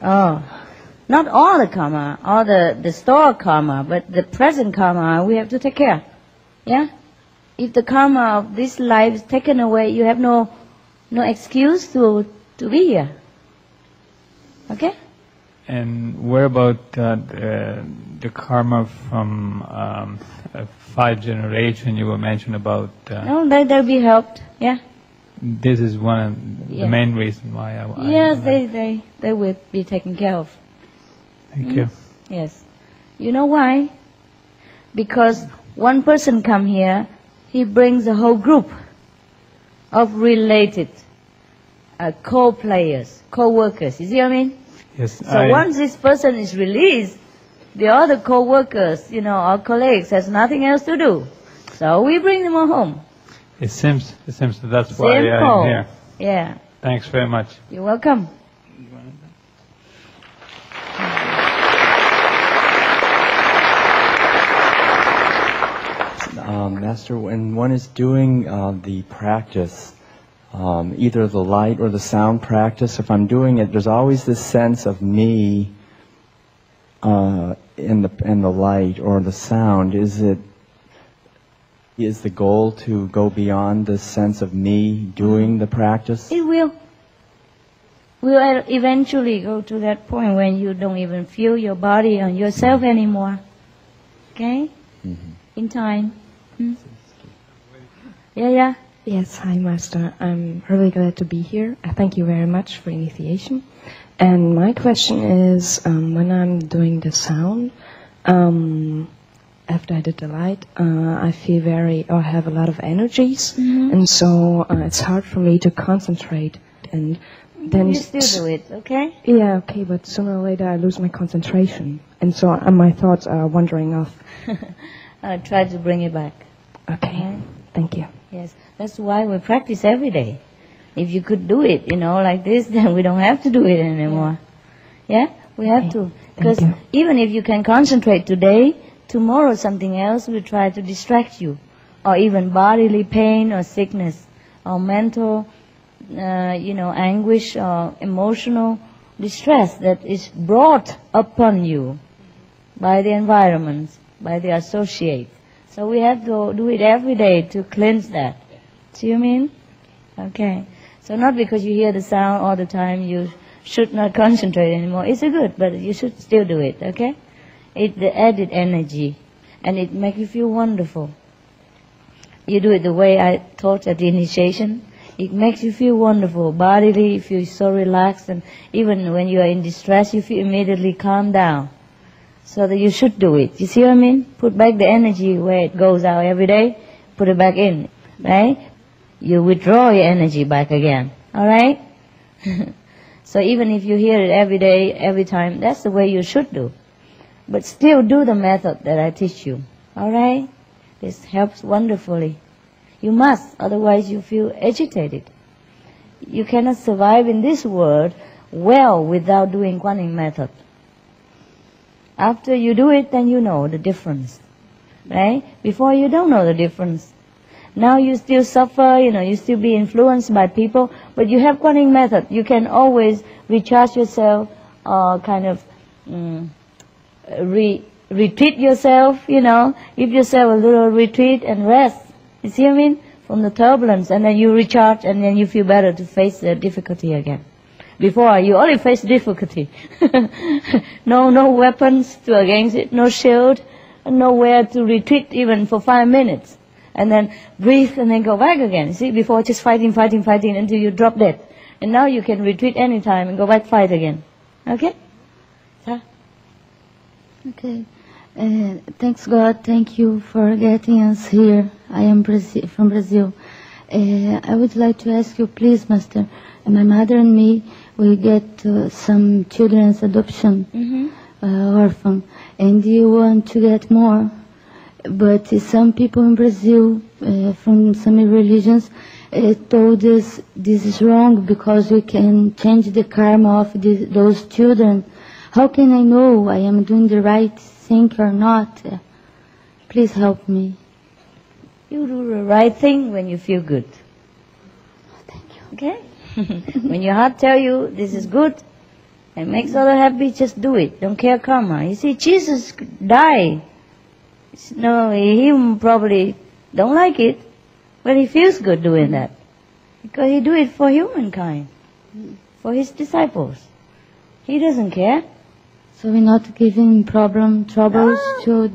Not all the karma, all the stored karma, but the present karma we have to take care. Yeah? If the karma of this life is taken away, you have no excuse to be here. Okay?
And where about the karma from 5 generations you were mentioning about?
No, they'll be helped. Yeah.
This is one of the main reason why I
yes, they will be taken care of.
Thank you.
Yes. You know why? Because one person come here, he brings a whole group of related co-players, co-workers. You see what I mean?
Yes.
So once this person is released, the other co-workers, our colleagues, has nothing else to do. So we bring them all home.
It seems that's why
Simple.
I'm here.
Yeah.
Thanks very much.
You're welcome.
Master, when one is doing the practice, either the light or the sound practice, if I'm doing it, there's always this sense of me in the light or the sound. Is the goal to go beyond the sense of me doing the practice?
It will. We'll eventually go to that point when you don't even feel your body or yourself anymore. Okay? Mm-hmm. In time. Hmm? Yeah.
Yes, hi Master. I'm really glad to be here. I thank you very much for initiation. And my question is, when I'm doing the sound, after I did the light, I feel I have a lot of energies, and so it's hard for me to concentrate. And then
you still do it, okay?
Yeah, okay, but sooner or later I lose my concentration, and so my thoughts are wandering off.
Try to bring it back.
Okay, thank you.
Yes, that's why we practice every day. If you could do it, like this, then we don't have to do it anymore. Yeah, we have to. Because even if you can concentrate today, tomorrow something else will try to distract you. Or even bodily pain or sickness, or mental, anguish or emotional distress that is brought upon you by the environment, by the associate. So we have to do it every day to cleanse that. See what I mean? Okay. So not because you hear the sound all the time, you should not concentrate anymore. It's good, but you should still do it, okay? It's the added energy, and it makes you feel wonderful. You do it the way I taught at the initiation. It makes you feel wonderful. Bodily, you feel so relaxed, and even when you are in distress, you feel immediately calm down. So that you should do it. You see what I mean? Put back the energy where it goes out every day. Put it back in, right? You withdraw your energy back again, all right? So even if you hear it every day, every time, that's the way you should do. But still do the method that I teach you, all right? This helps wonderfully. You must, otherwise you feel agitated. You cannot survive in this world well without doing Kuan method. After you do it, then you know the difference, right? Before you don't know the difference. Now you still suffer, you still be influenced by people, but you have Kuan method. You can always recharge yourself, kind of retreat yourself, give yourself a little retreat and rest. You see what I mean? From the turbulence, and then you recharge, and then you feel better to face the difficulty again. Before, you only face difficulty. No weapons to against it, no shield, nowhere to retreat even for 5 minutes. And then breathe and then go back again. See, before just fighting until you drop dead. And now you can retreat anytime and go back fight again. Okay? Huh?
Okay. Thanks God, thank you for getting us here. I am from Brazil. I would like to ask you, please, Master, my mother and me, we get some children's adoption, orphan, and you want to get more. But some people in Brazil, from some religions, told us this is wrong because we can change the karma of those children. How can I know I am doing the right thing or not? Please help me.
You do the right thing when you feel good.
Thank you.
Okay? When your heart tells you this is good and makes others happy, just do it. Don't care karma. You see, Jesus died. No, he probably don't like it, but he feels good doing that. Because he do it for humankind, for his disciples. He doesn't care.
So we're not giving troubles to...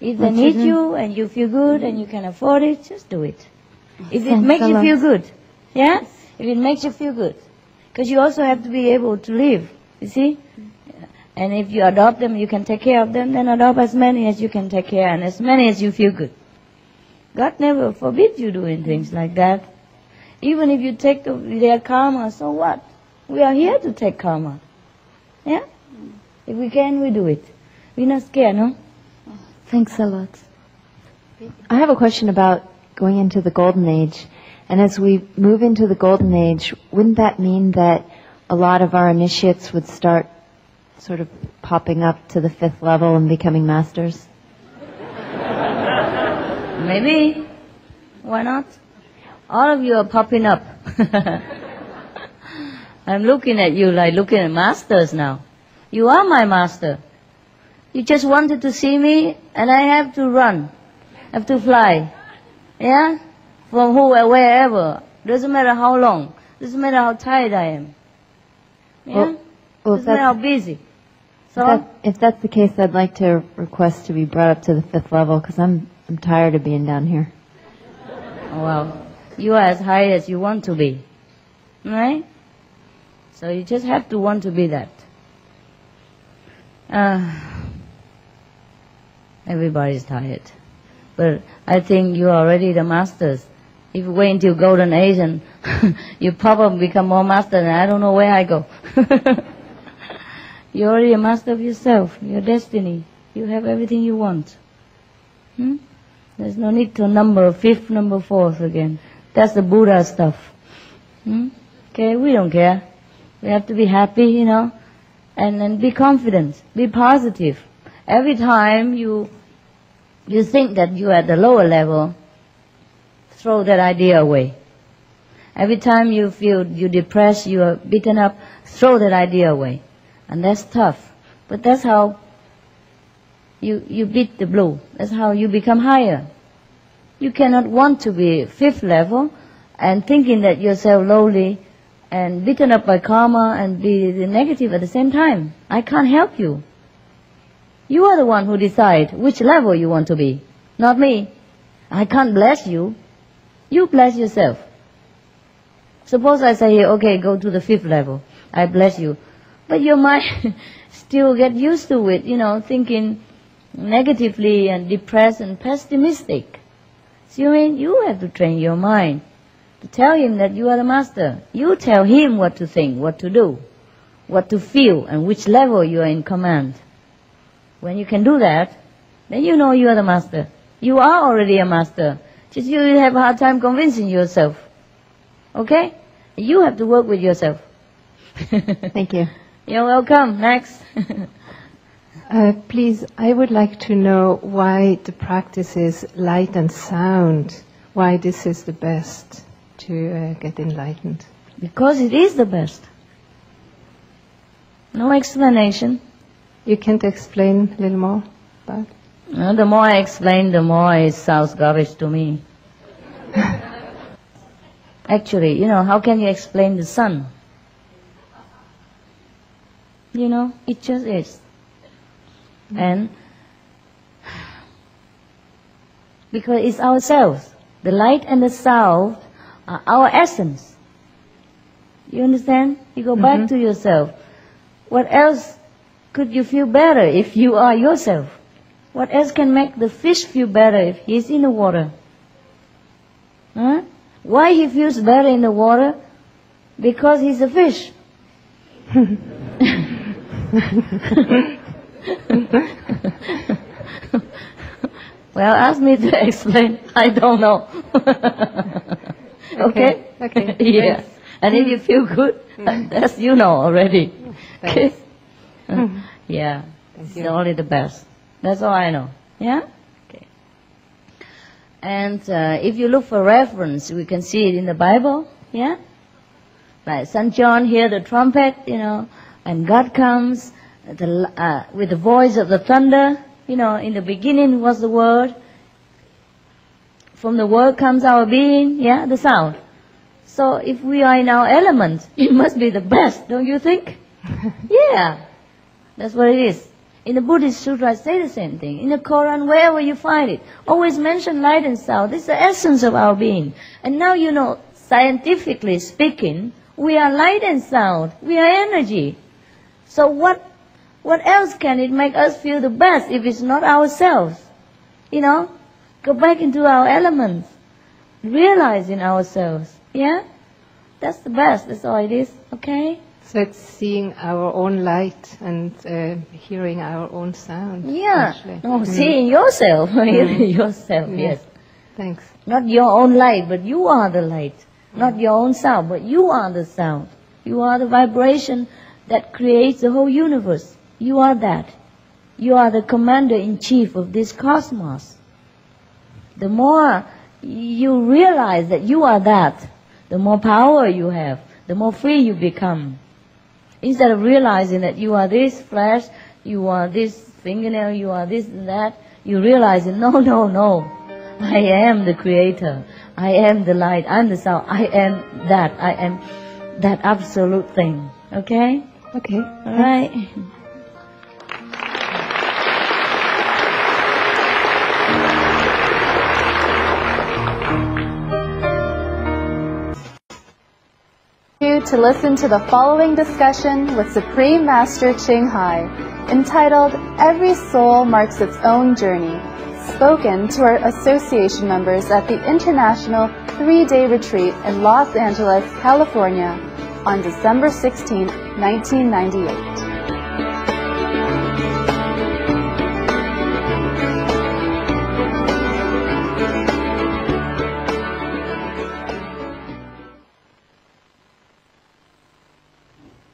If they need you and you feel good and you can afford it, just do it. If it makes you feel good. Yeah? If it makes you feel good. Because you also have to be able to live, you see? And if you adopt them, you can take care of them, then adopt as many as you can take care and as many as you feel good. God never forbids you doing things like that. Even if you take their karma, so what? We are here to take karma. Yeah? If we can, we do it. We're not scared, no?
Thanks a lot.
I have a question about going into the Golden Age. And as we move into the Golden Age, wouldn't that mean that a lot of our initiates would start sort of popping up to the 5th level and becoming masters?
Maybe. Why not? All of you are popping up. I'm looking at you like looking at masters now. You are my master. You just wanted to see me, and I have to run, have to fly. Yeah? From wherever. Doesn't matter how long. Doesn't matter how tired I am. Yeah? Doesn't matter how busy. So
if that's the case, I'd like to request to be brought up to the 5th level, because I'm tired of being down here.
Well, you are as high as you want to be. Right? So you just have to want to be that. Everybody's tired. But I think you are already the masters. If you wait until Golden Age and you probably become more master, and I don't know where I go. You're already a master of yourself, your destiny. You have everything you want. There's no need to number 5th, number 4th again. That's the Buddha stuff. Okay, we don't care. We have to be happy, you know, and be confident, be positive. Every time you think that you're at the lower level, throw that idea away. Every time you feel you're depressed, you are beaten up, throw that idea away. And that's tough. But that's how you beat the blue. That's how you become higher. You cannot want to be 5th level and thinking that you're so lowly and beaten up by karma and be the negative at the same time. I can't help you. You are the one who decide which level you want to be, not me. I can't bless you. You bless yourself. Suppose I say, okay, go to the 5th level. I bless you. But your mind still get used to it, you know, thinking negatively and depressed and pessimistic. So you have to train your mind to tell him that you are the master. You tell him what to think, what to do, what to feel, and which level you are in command. When you can do that, then you know you are the master. You are already a master. Just you have a hard time convincing yourself. Okay? You have to work with yourself.
Thank you.
You're welcome. Next.
Please, I would like to know why the practice is light and sound. Why this is the best to get enlightened.
Because it is the best. No explanation.
You can't explain a little more about it?
The more I explain, the more it sounds garbage to me. Actually, you know, how can you explain the sun? You know, it just is. And because it's ourselves. The light and the sound are our essence. You understand? You go back to yourself. What else could you feel better if you are yourself? What else can make the fish feel better if he's in the water? Huh? Why he feels better in the water? Because he's a fish. Well, ask me to explain. I don't know. Okay?
Okay.
Yeah. And if you feel good, that's you know already. Okay? Yeah. It's only the best. That's all I know. Yeah? Okay. And if you look for reference, we can see it in the Bible. Yeah? Like St. John hear the trumpet, you know, and God comes with the voice of the thunder. You know, in the beginning was the Word. from the word comes our being, yeah, the sound. So if we are in our element, it must be the best, don't you think? Yeah, that's what it is. In the Buddhist sutras, say the same thing. In the Quran, wherever you find it, always mention light and sound. This is the essence of our being. And now you know, scientifically speaking, we are light and sound. We are energy. So what else can it make us feel the best if it's not ourselves? You know, go back into our elements, realizing ourselves. Yeah, that's the best. That's all it is. Okay.
So it's seeing our own light and hearing our own sound.
Yeah.
Actually.
No, seeing yourself. Hearing yourself. Yes.
Thanks.
Not your own light, but you are the light. Not your own sound, but you are the sound. You are the vibration that creates the whole universe. You are that. You are the commander-in-chief of this cosmos. The more you realize that you are that, the more power you have, the more free you become. Instead of realizing that you are this flesh, you are this fingernail, you are this and that, you realize, no. I am the creator. I am the light. I'm the sound. I am that. I am that absolute thing. Okay?
Okay.
All right.
To listen to the following discussion with Supreme Master Ching Hai, entitled Every Soul Marks Its Own Journey, spoken to our association members at the International 3-Day Retreat in Los Angeles, California, on December 16, 1998.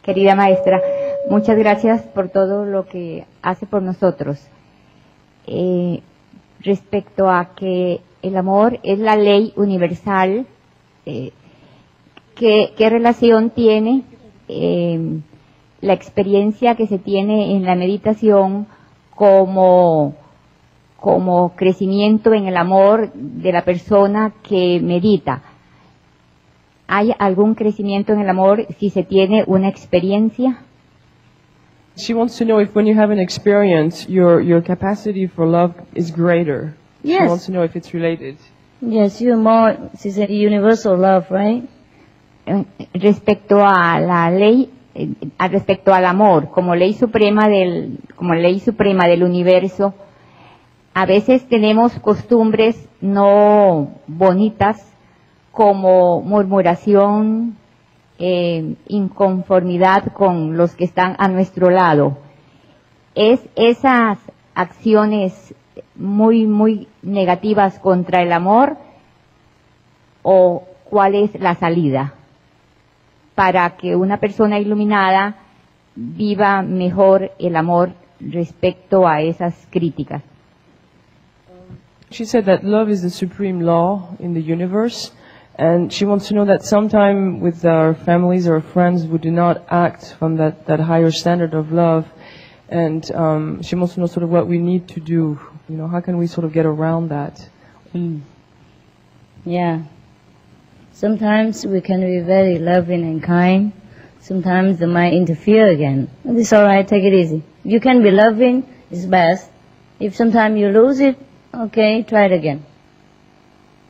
Querida maestra, muchas gracias por todo lo que hace por nosotros. Respecto a que el amor es la ley universal, ¿qué relación tiene la experiencia que se tiene en la meditación como crecimiento en el amor de la persona que medita? ¿Hay algún crecimiento en el amor si se tiene una experiencia?
She wants to know if when you have an experience, your capacity for love is greater.
Yes.
She wants to know if it's related.
Yes, you're more, she's a universal love, right?
Respecto a la ley, respecto al amor, como ley suprema del universo, a veces tenemos costumbres no bonitas, como murmuración, inconformidad con los que están a nuestro lado. ¿Es esas acciones muy negativas contra el amor o cuál es la salida para que una persona iluminada viva mejor el amor respecto a esas críticas?
She said that love is the supreme law in the universe. And she wants to know that sometime with our families or friends we do not act from that higher standard of love. And she wants to know sort of what we need to do. You know, how can we sort of get around that?
Yeah. Sometimes we can be very loving and kind. Sometimes they might interfere again. It's all right, take it easy. If you can be loving, it's best. If sometimes you lose it, okay, try it again.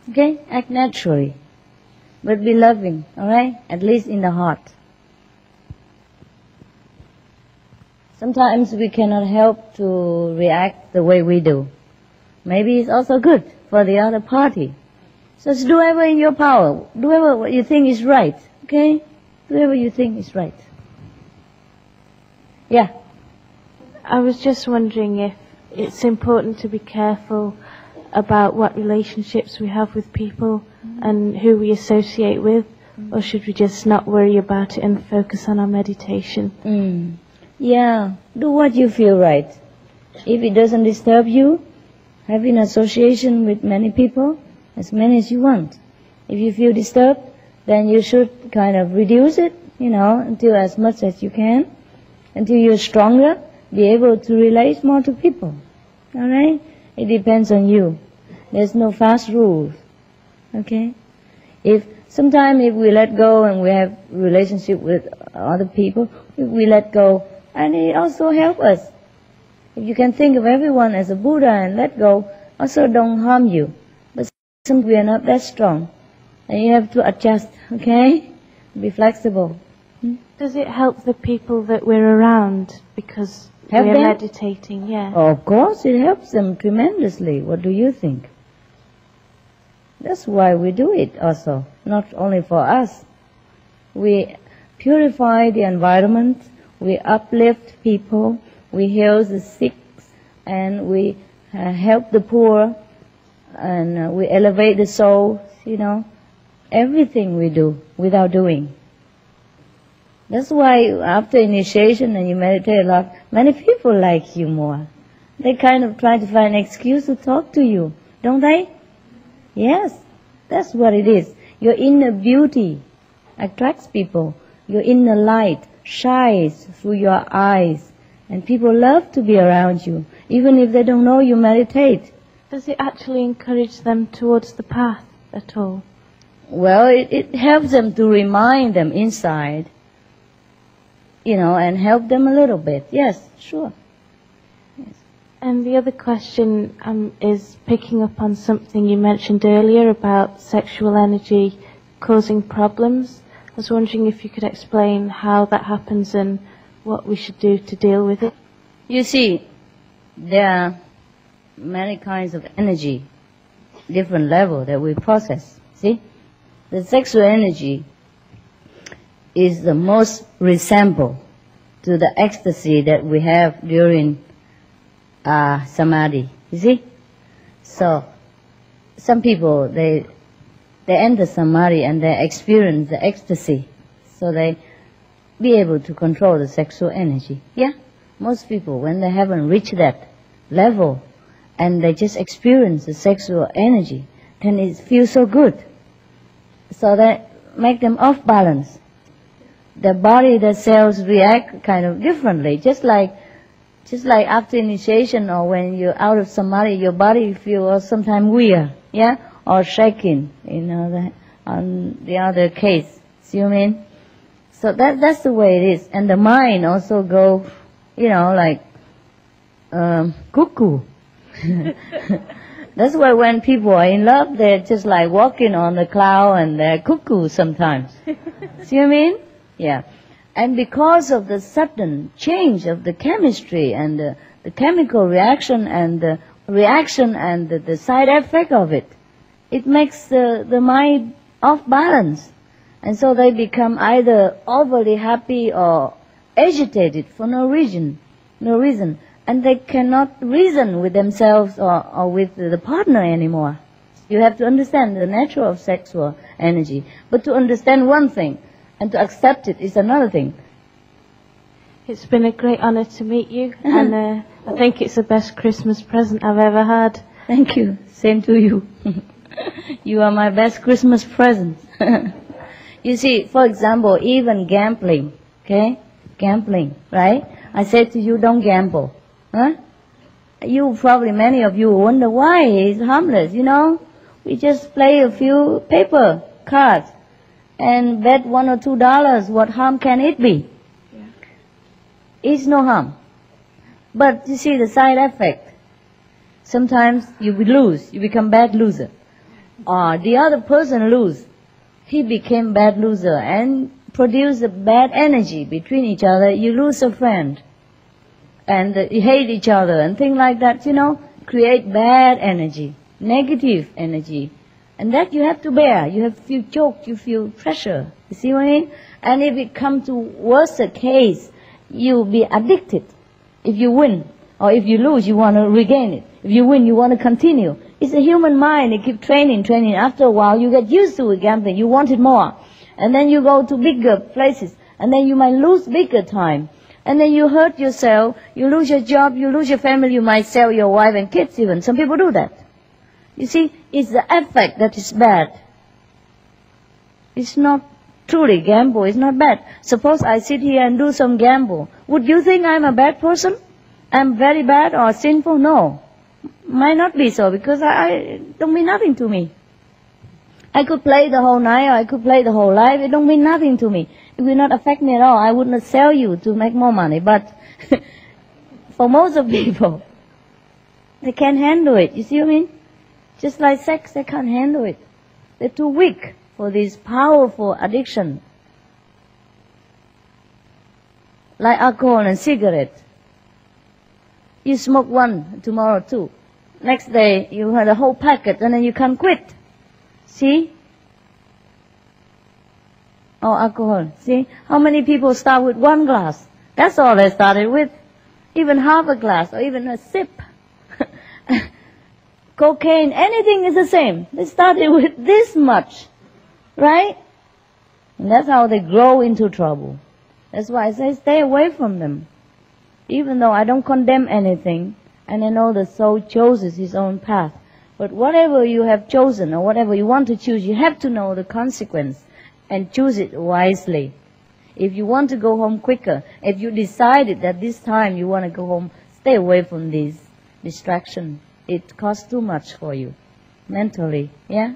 Okay? Act naturally. But be loving, all right? At least in the heart. Sometimes we cannot help to react the way we do. Maybe it's also good for the other party. So do whatever in your power. Do whatever what you think is right, okay? Do whatever you think is right. Yeah.
I was just wondering if it's important to be careful about what relationships we have with people and who we associate with, or should we just not worry about it and focus on our meditation?
Yeah, do what you feel right. If it doesn't disturb you, have an association with many people, as many as you want. If you feel disturbed, then you should kind of reduce it, until as much as you can, until you're stronger, be able to relate more to people. All right? It depends on you. There's no fast rules. Okay? If sometimes if we let go and we have relationship with other people, if we let go, and it also helps us. If you can think of everyone as a Buddha and let go, also don't harm you. But sometimes we are not that strong. And you have to adjust, okay? Be flexible.
Does it help the people that we're around because
Help
we're
them?
meditating? Yeah.
Oh, of course, it helps them tremendously. What do you think? That's why we do it also, not only for us. We purify the environment, we uplift people, we heal the sick, and we help the poor, and we elevate the soul, you know. Everything we do without doing. That's why after initiation and you meditate a lot, many people like you more. They kind of try to find an excuse to talk to you, don't they? Yes, that's what it is. Your inner beauty attracts people. Your inner light shines through your eyes. And people love to be around you, even if they don't know you meditate.
Does it actually encourage them towards the path at all?
Well, it helps them to remind them inside, you know, and help them a little bit. Yes, sure.
And the other question is picking up on something you mentioned earlier about sexual energy causing problems. I was wondering if you could explain how that happens and what we should do to deal with it.
You see, there are many kinds of energy, different level that we process. See? The sexual energy is the most resemble to the ecstasy that we have during samadhi. You see? So, some people, they enter samadhi and they experience the ecstasy. So they be able to control the sexual energy. Yeah? Most people, when they haven't reached that level and they just experience the sexual energy, then it feels so good. So that make them off balance. Their body, their cells react kind of differently. Just like after initiation or when you're out of samadhi, your body feels sometimes weird, yeah, or shaking. You know, on the other case. See what I mean? So that's the way it is. And the mind also go, you know, like cuckoo. That's why when people are in love, they're just like walking on the cloud and they're cuckoo sometimes. See what I mean? Yeah. And because of the sudden change of the chemistry and the chemical reaction and the side effect of it, it makes the mind off balance. And so they become either overly happy or agitated for no reason. And they cannot reason with themselves or with the partner anymore. You have to understand the nature of sexual energy. But to understand one thing and to accept it is another thing.
It's been a great honor to meet you, and I think it's the best Christmas present I've ever had.
Thank you. Same to you. You are my best Christmas present. You see, for example, even gambling, okay? Gambling, right? I said to you, don't gamble. Huh? You probably, many of you wonder why it's harmless, you know? We just play a few paper cards and bet $1 or $2. What harm can it be? Yeah. It's no harm. But you see the side effect. Sometimes you lose, you become bad loser. Or the other person lose. He became bad loser and produced a bad energy between each other. You lose a friend. And you hate each other and things like that, you know, create bad energy, negative energy. And that you have to bear. You have to feel choked, you feel pressure. You see what I mean? And if it comes to worse case, you'll be addicted. If you win, or if you lose, you want to regain it. If you win, you want to continue. It's a human mind. It keeps training. After a while, you get used to gambling. You want it more. And then you go to bigger places. And then you might lose bigger time. And then you hurt yourself. You lose your job. You lose your family. You might sell your wife and kids even. Some people do that. You see, it's the effect that is bad. It's not truly gamble. It's not bad. Suppose I sit here and do some gamble. Would you think I'm a bad person? I'm very bad or sinful? No. Might not be so because I don't mean nothing to me. I could play the whole night or I could play the whole life. It don't mean nothing to me. It will not affect me at all. I would not sell you to make more money. But for most of people, they can't handle it. You see what I mean? Just like sex, they can't handle it. They're too weak for this powerful addiction. Like alcohol and cigarette. You smoke one, tomorrow two. Next day, you had a whole packet and then you can't quit. See? Or alcohol. See? How many people start with one glass? That's all they started with. Even half a glass or even a sip. Cocaine, anything is the same. They started with this much. Right? And that's how they grow into trouble. That's why I say stay away from them. Even though I don't condemn anything, and I know the soul chooses his own path. But whatever you have chosen or whatever you want to choose, you have to know the consequence and choose it wisely. If you want to go home quicker, if you decided that this time you want to go home, stay away from this distraction. It costs too much for you mentally. Yeah?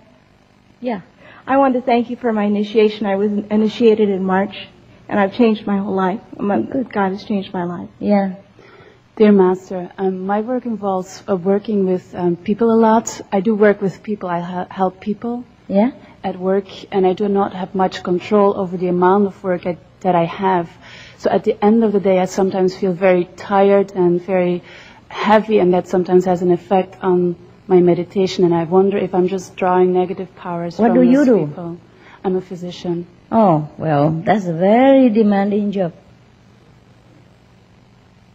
Yeah.
I want to thank you for my initiation. I was initiated in March, and I've changed my whole life. God has changed my life.
Yeah.
Dear Master, my work involves working with people a lot. I do work with people. I help people at work, and I do not have much control over the amount of work that I have. So at the end of the day, I sometimes feel very tired and very heavy, and that sometimes has an effect on my meditation, and I wonder if I'm just drawing negative powers from these people. I'm a physician.
Oh, well, that's a very demanding job.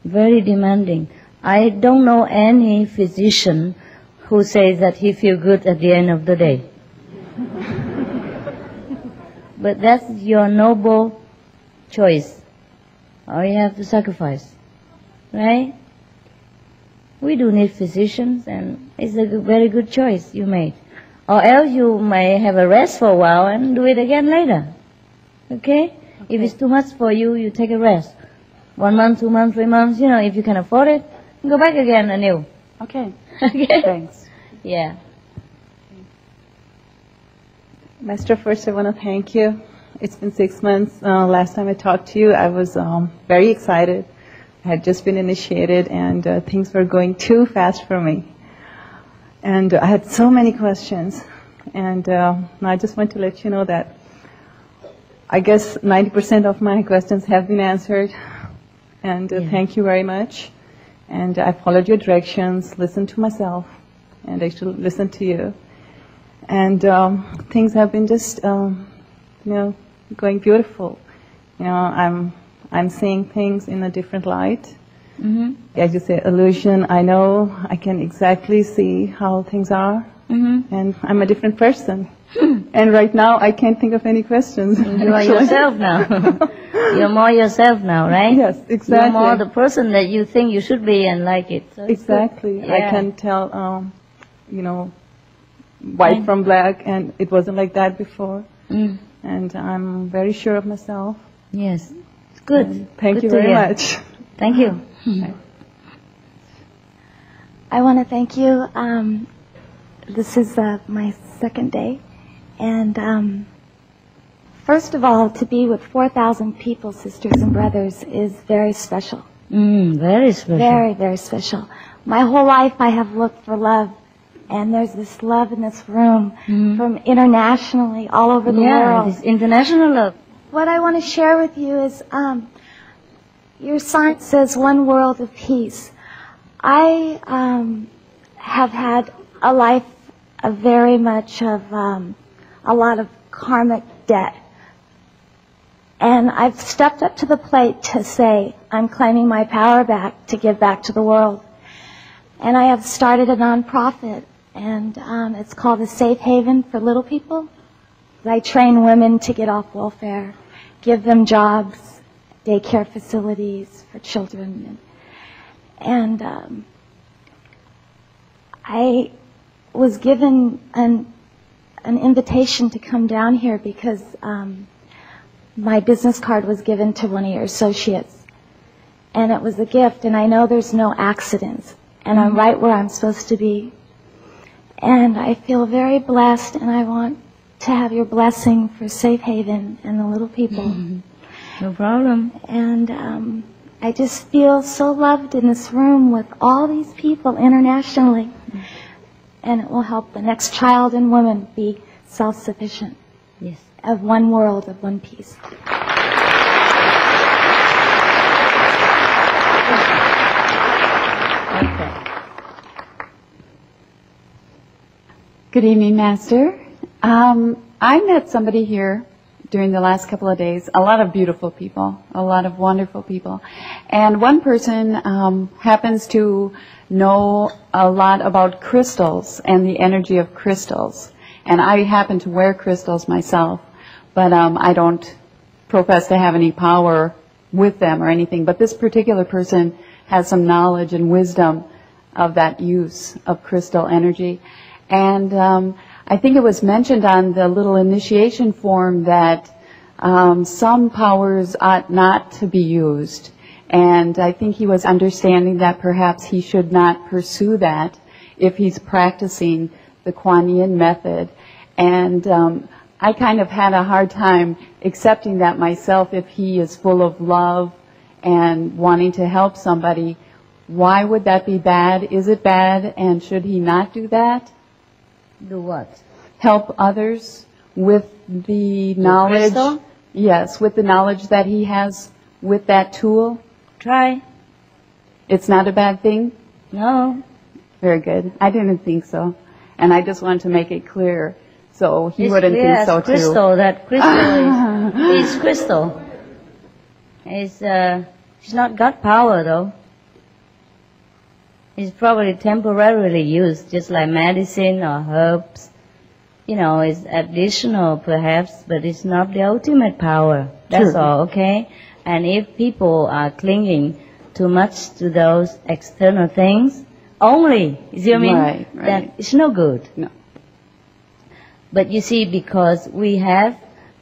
Very demanding. I don't know any physician who says that he feels good at the end of the day. But that's your noble choice. Or you have to sacrifice. Right? We do need physicians, and it's a very good choice you made. Or else you may have a rest for a while and do it again later. Okay? If it's too much for you, you take a rest. 1 month, 2 months, 3 months, if you can afford it, go back again anew.
Okay.
Okay?
Thanks.
Yeah.
Master, first I want to thank you. It's been 6 months. Last time I talked to you, I was very excited. I had just been initiated, and things were going too fast for me. And I had so many questions. And I just want to let you know that I guess 90% of my questions have been answered. And thank you very much. And I followed your directions, listened to myself, and actually listened to you. And things have been just, going beautiful. I'm seeing things in a different light.
Mm-hmm.
As you say, illusion, I know, I can exactly see how things are.
Mm-hmm.
And I'm a different person. And right now, I can't think of any questions.
You are yourself now. You're more yourself now, right?
Yes, exactly.
You're more the person that you think you should be and like it. So
exactly.
Yeah.
I can tell, white from black, and it wasn't like that before.
Mm.
And I'm very sure of myself.
Yes. It's good.
And thank
Good
you
to
very
hear.
much.
Thank you.
I want to thank you. This is my second day. And first of all, to be with 4,000 people, sisters and brothers, is very special.
Very special.
Very, very special. My whole life I have looked for love. And there's this love in this room from internationally, all over the world.
Yeah, this international love.
What I want to share with you is your sign says one world of peace. I have had a life of very much of a lot of karmic debt. And I've stepped up to the plate to say, I'm claiming my power back to give back to the world. And I have started a nonprofit, and it's called a Safe Haven for Little People. I train women to get off welfare, give them jobs, daycare facilities for children. And I was given an invitation to come down here because my business card was given to one of your associates. And it was a gift, and I know there's no accidents. And I'm right where I'm supposed to be. And I feel very blessed, and I want to have your blessing for Safe Haven and the little people.
No problem.
And I just feel so loved in this room with all these people internationally. And it will help the next child and woman be self-sufficient.
Yes.
Of one world, of one peace.
Good evening, Master. I met somebody here during the last couple of days, a lot of beautiful people, a lot of wonderful people. And one person happens to know a lot about crystals and the energy of crystals. And I happen to wear crystals myself, but I don't profess to have any power with them or anything. But this particular person has some knowledge and wisdom of that use of crystal energy. And I think it was mentioned on the little initiation form that some powers ought not to be used. And I think he was understanding that perhaps he should not pursue that if he's practicing the Kuan Yin method. And I kind of had a hard time accepting that myself. If he is full of love and wanting to help somebody, why would that be bad? Is it bad, and should he not do that?
Do what?
Help others with the knowledge.
Crystal?
Yes, with the knowledge that he has with that tool.
Try.
It's not a bad thing?
No.
Very good. I didn't think so. And I just wanted to make it clear so he wouldn't think so too.
Crystal, that crystal is crystal. It's not God power though. It's probably temporarily used, just like medicine or herbs. You know, it's additional perhaps, but it's not the ultimate power. That's all, okay? And if people are clinging too much to those external things, only, you see what I mean?
Right.
Then it's no good.
No.
But you see, because we have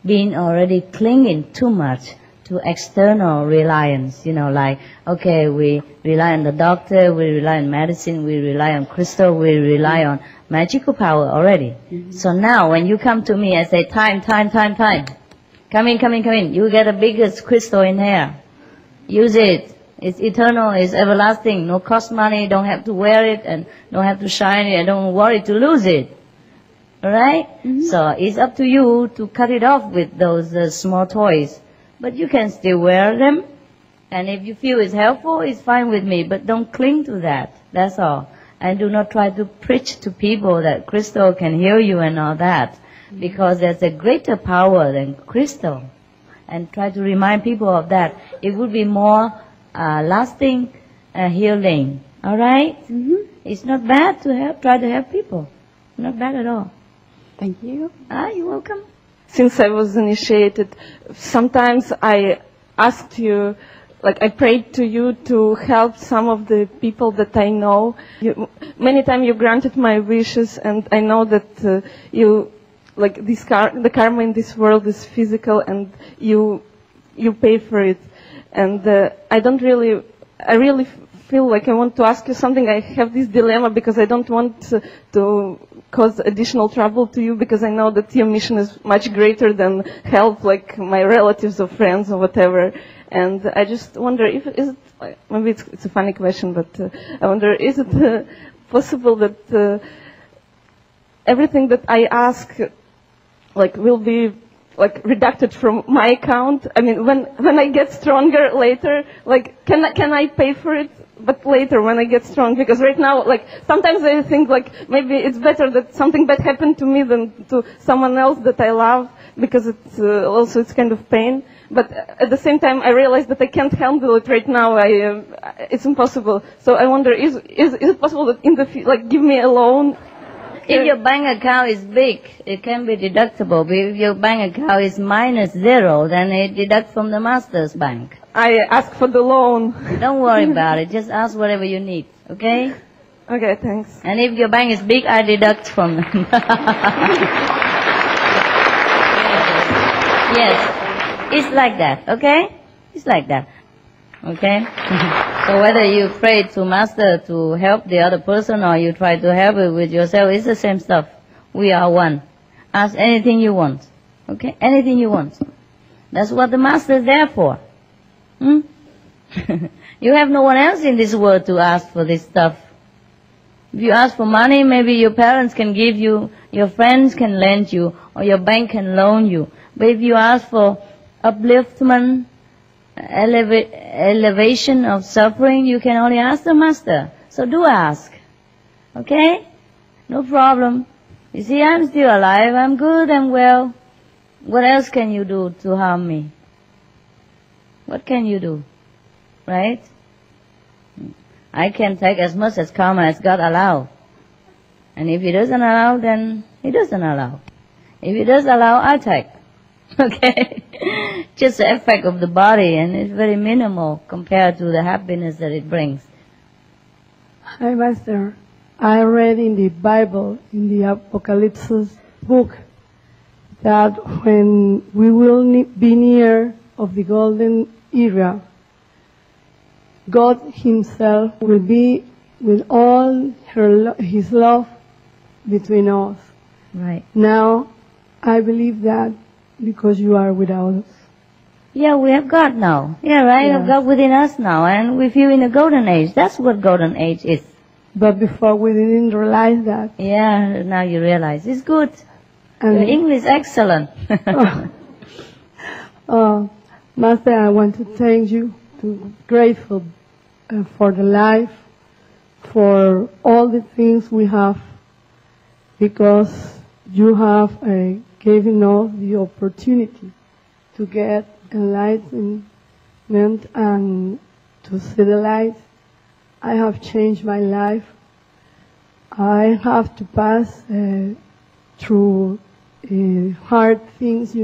been already clinging too much to external reliance, you know, like, okay, we rely on the doctor, we rely on medicine, we rely on crystal, we rely on magical power already. So now when you come to me and say, time, come in, you get the biggest crystal in here. Use it. It's eternal, it's everlasting, no cost money, don't have to wear it, and don't have to shine it, and don't worry to lose it. Alright? So it's up to you to cut it off with those small toys. But you can still wear them, and if you feel it's helpful, it's fine with me, but don't cling to that. That's all. And do not try to preach to people that crystal can heal you and all that, because there's a greater power than crystal. And try to remind people of that. It would be more lasting healing. Alright? It's not bad to try to help people. Not bad at all.
Thank you.
You're welcome.
Since I was initiated, sometimes I asked you, like I prayed to you to help some of the people that I know. Many times you granted my wishes, and I know that you, like the karma in this world is physical, and you pay for it. And I really feel like I want to ask you something. I have this dilemma because I don't want to cause additional trouble to you, because I know that your mission is much greater than help like my relatives or friends or whatever. And I just wonder if maybe it's a funny question, but I wonder, is it possible that everything that I ask will be reducted from my account? I mean, when I get stronger later, can I pay for it? But later when I get strong, because right now, sometimes I think maybe it's better that something bad happened to me than to someone else that I love, because it's kind of pain. But at the same time, I realize that I can't handle it right now. It's impossible. So I wonder, is it possible that in the give me a loan?
If your bank account is big, it can be deductible. But if your bank account is -0, then it deducts from the master's bank.
I ask for the loan.
Don't worry about it. Just ask whatever you need, okay?
Okay, thanks.
And if your bank is big, I deduct from them. Yes, it's like that, okay? It's like that, okay? So whether you pray to Master to help the other person or you try to help it with yourself, it's the same stuff. We are one. Ask anything you want. Okay? Anything you want. That's what the Master is there for. You have no one else in this world to ask for this stuff. If you ask for money, maybe your parents can give you, your friends can lend you, or your bank can loan you. But if you ask for upliftment, elevation of suffering, you can only ask the Master. So do ask. Okay? No problem. You see, I'm still alive, I'm good, I'm well. What else can you do to harm me? What can you do? Right? I can take as much as karma as God allows. And if He doesn't allow, then He doesn't allow. If He does allow, I take. Okay? Just the effect of the body, and it's very minimal compared to the happiness that it brings.
Hi, Master. I read in the Bible, in the Apocalypse book, that when we will be near of the golden era, God Himself will be with all His love between us.
Right.
Now, I believe that because you are without us.
Yeah, we have God now. Yeah, right? We have God within us now, and we feel in the golden age. That's what golden age is.
But before we didn't realize that.
Yeah, now you realize. It's good.
And
your English is excellent.
Master, I want to thank you. Grateful for the life, for all the things we have, because you have given us the opportunity to get enlightenment and to see the light. I have changed my life. I have to pass through hard things,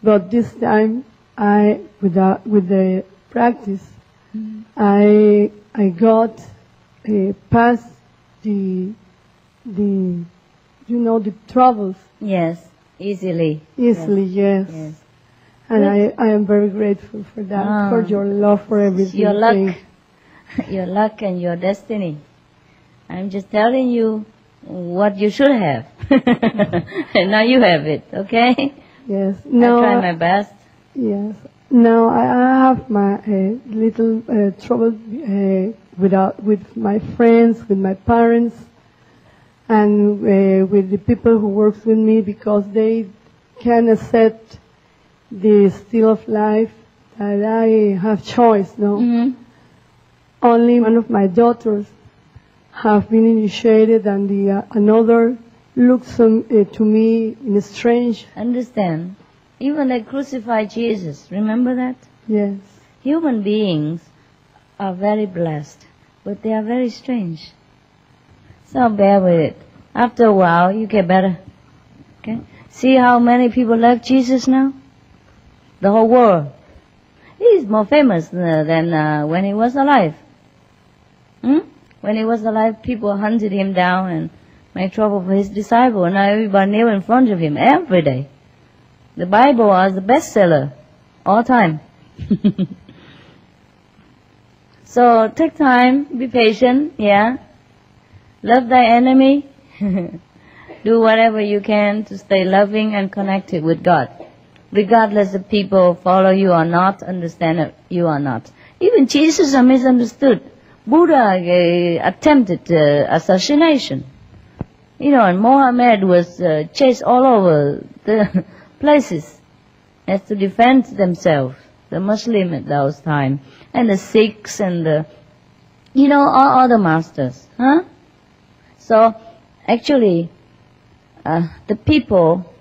but this time with the practice, I got past the troubles.
Yes, easily.
Easily, yes. And I am very grateful for that, for your love for everything.
Your luck. Your luck and your destiny. I'm just telling you what you should have. And now you have it, okay?
Yes.
I'll try my best.
Yes. Now I have my little trouble with my friends, with my parents, and with the people who work with me, because they can accept the still of life that I have choice, no?
Mm-hmm.
Only one of my daughters have been initiated, and another looks to me in a strange.
Understand? Even they crucified Jesus. Remember that?
Yes.
Human beings are very blessed, but they are very strange. So bear with it. After a while, you get better. Okay? See how many people love Jesus now? The whole world. He's more famous than when he was alive. When he was alive, people hunted him down and made trouble for his disciple. And now everybody kneel in front of him every day. The Bible was the bestseller all time. So take time, be patient, yeah. Love thy enemy. Do whatever you can to stay loving and connected with God. Regardless if people follow you or not, understand you or not. Even Jesus is misunderstood. Buddha attempted assassination. And Mohammed was chased all over the places as to defend themselves, the Muslim at those time, and the Sikhs and all the masters. So actually, the people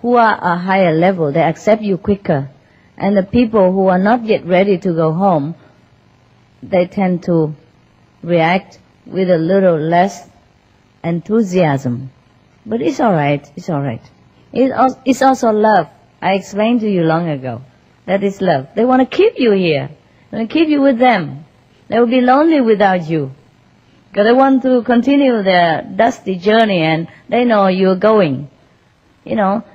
who are a higher level, they accept you quicker. And the people who are not yet ready to go home, they tend to react with a little less enthusiasm. But it's alright, it's alright. It's also love. I explained to you long ago. That is love. They want to keep you here. They want to keep you with them. They will be lonely without you. Because they want to continue their dusty journey and they know you're going.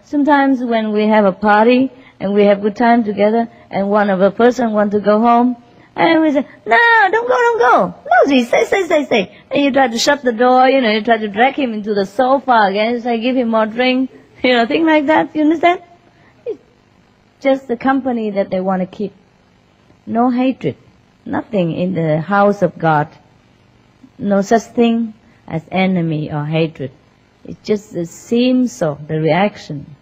Sometimes when we have a party and we have good time together and one of a person want to go home, And we say, no, don't go. No, stay. And you try to shut the door, you try to drag him into the sofa again, say, give him more drink, things like that, you understand? It's just the company that they want to keep. No hatred, nothing in the house of God. No such thing as enemy or hatred. It's just the seams of the reaction.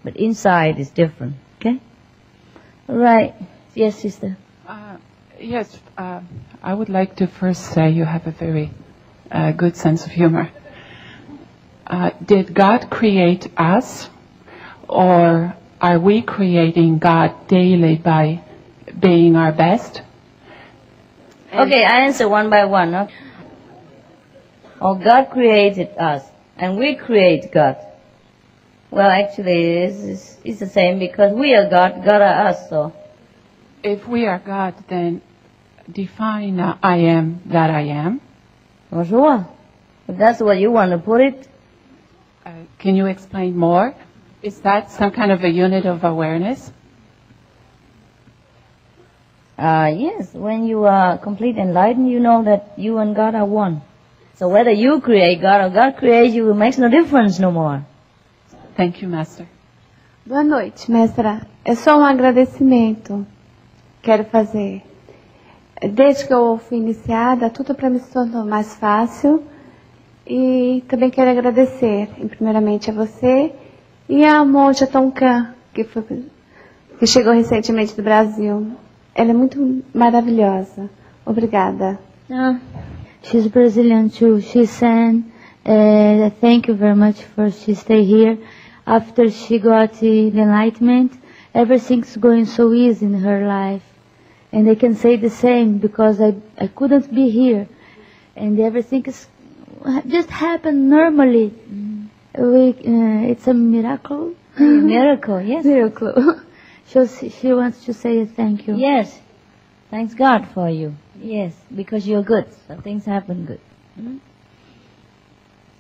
But inside is different, okay? Right. Yes, sister.
Yes, I would like to first say you have a very good sense of humor. Did God create us, or are we creating God daily by being our best?
Okay, I answer one by one. Okay? Oh, God created us, and we create God. Well, actually, it's the same, because we are God, God are us, so.
If we are God, then define I am that I am.
Oh, sure. If that's the way you want to put it.
Can you explain more? Is that some kind of a unit of awareness?
Yes. When you are complete enlightened, you know that you and God are one. So whether you create God or God creates you, it makes no difference no more.
Thank you, Master.
Boa noite, mestra. É só um agradecimento. Quero fazer. Desde que eu fui iniciada, tudo para mim se tornou mais fácil. E também quero agradecer, primeiramente, a você e a monja Tonkan, que chegou recentemente do Brasil. Ela é muito maravilhosa. Obrigada.
She's Brazilian too. She said, thank you very much for she stay here. After she got the enlightenment, everything's going so easy in her life. And I can say the same, because I couldn't be here. And everything is just happened normally. It's a miracle.
Miracle, yes.
Miracle. So she wants to say thank you.
Yes. Thanks God for you. Yes, because you're good. So things happen good.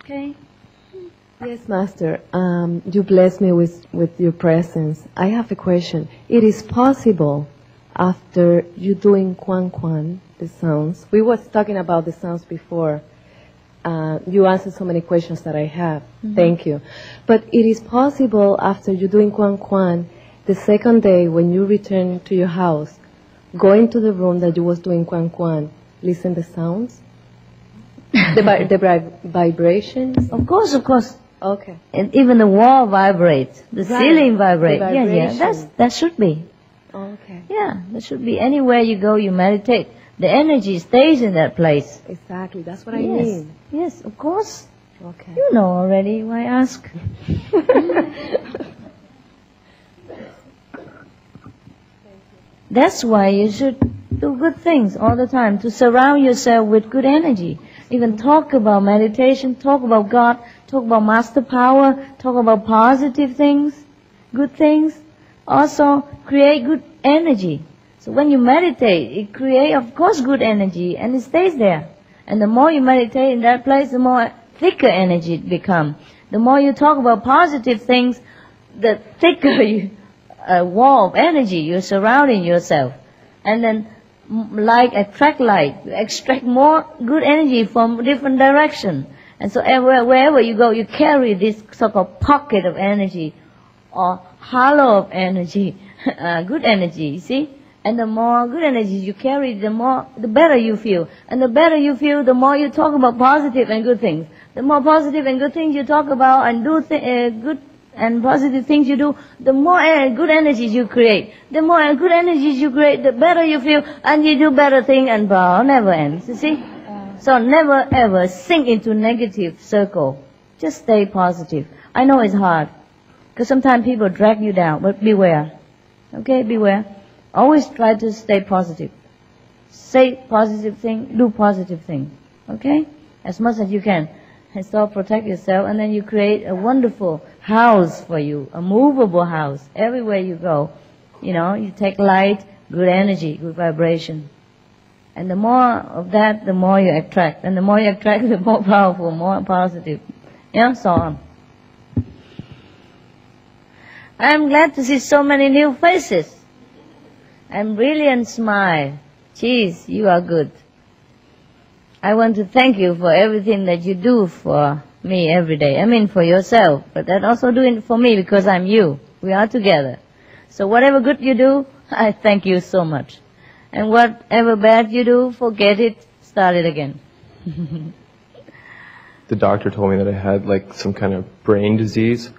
Okay.
Yes, Master. You bless me with your presence. I have a question. It is possible, after you doing Quan, the sounds, we was talking about the sounds before. You answered so many questions that I have. Thank you. But it is possible, after you doing Quan, the second day when you return to your house, go into the room that you was doing Quan, listen the sounds, the vibrations.
Of course.
Okay.
And even the wall vibrates, the ceiling vibrates.
The
yeah. That should be.
Okay.
Yeah, that should be. Anywhere you go, you meditate. The energy stays in that place.
Exactly. That's what I mean.
Yes, of course.
Okay.
You know already. Why ask? That's why you should do good things all the time, to surround yourself with good energy. Even talk about meditation, talk about God, talk about master power, talk about positive things, good things. Also create good energy. So when you meditate, it creates, of course, good energy, and it stays there. And the more you meditate in that place, the more thicker energy it becomes. The more you talk about positive things, the thicker wall of energy you're surrounding yourself. And then like attract like, you extract more good energy from different direction. And so wherever you go, you carry this so-called pocket of energy, or hollow of energy, good energy, you see? And the more good energy you carry, the better you feel. And the better you feel, the more you talk about positive and good things. The more positive and good things you talk about and do good and positive things you do, the more good energies you create. The more good energies you create, the better you feel, and you do better things, and power never ends, you see? So never ever sink into negative circle. Just stay positive. I know it's hard, because sometimes people drag you down, but beware. Okay, beware. Always try to stay positive. Say positive thing, do positive thing. Okay? As much as you can. And so protect yourself, and then you create a wonderful house for you, a movable house. Everywhere you go, you take light, good energy, good vibration. And the more of that, the more you attract. And the more you attract, the more powerful, more positive. So on. I'm glad to see so many new faces. And brilliant smile. Geez, you are good. I want to thank you for everything that you do for me every day. I mean for yourself, but that also doing it for me because I'm you. We are together. So whatever good you do, I thank you so much. And whatever bad you do, forget it, start it again.
The doctor told me that I had like some kind of brain disease.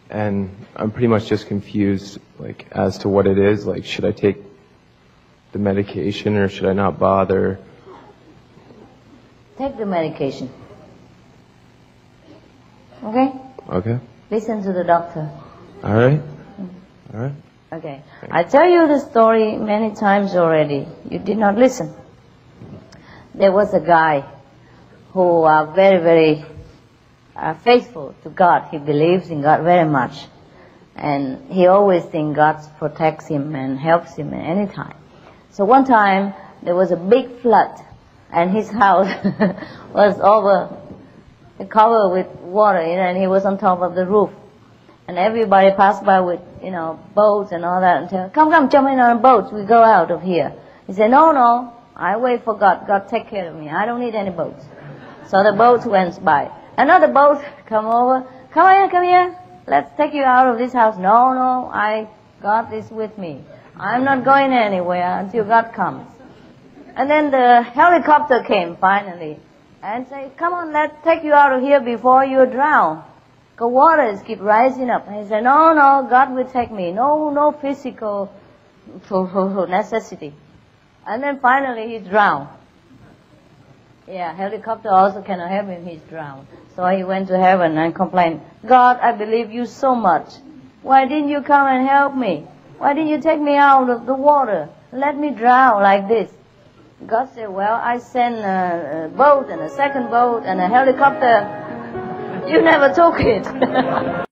And I'm pretty much just confused like as to what it is. Like, should I take the medication or should I not bother?
Take the medication. Okay?
Okay.
Listen to the doctor.
All right. All right.
Okay. I tell you the story many times already. You did not listen. There was a guy who was very, very faithful to God. He believes in God very much. And he always thinks God protects him and helps him at any time. So one time, there was a big flood, and his house was covered with water, and he was on top of the roof. And everybody passed by with, boats and all that, and tell, come, jump in on a boat, we go out of here. He said, no, I wait for God. God take care of me. I don't need any boats. So the boats went by. Another boat come over. Come here. Let's take you out of this house. No, God is with me. I'm not going anywhere until God comes. And then the helicopter came finally and said, come on, let's take you out of here before you drown. The waters keep rising up. And he said, no, God will take me. No physical necessity. And then finally he drowned. Yeah, helicopter also cannot help him, he's drowned. So he went to heaven and complained, God, I believe you so much. Why didn't you come and help me? Why didn't you take me out of the water? Let me drown like this. God said, well, I sent a boat and a second boat and a helicopter. You never took it.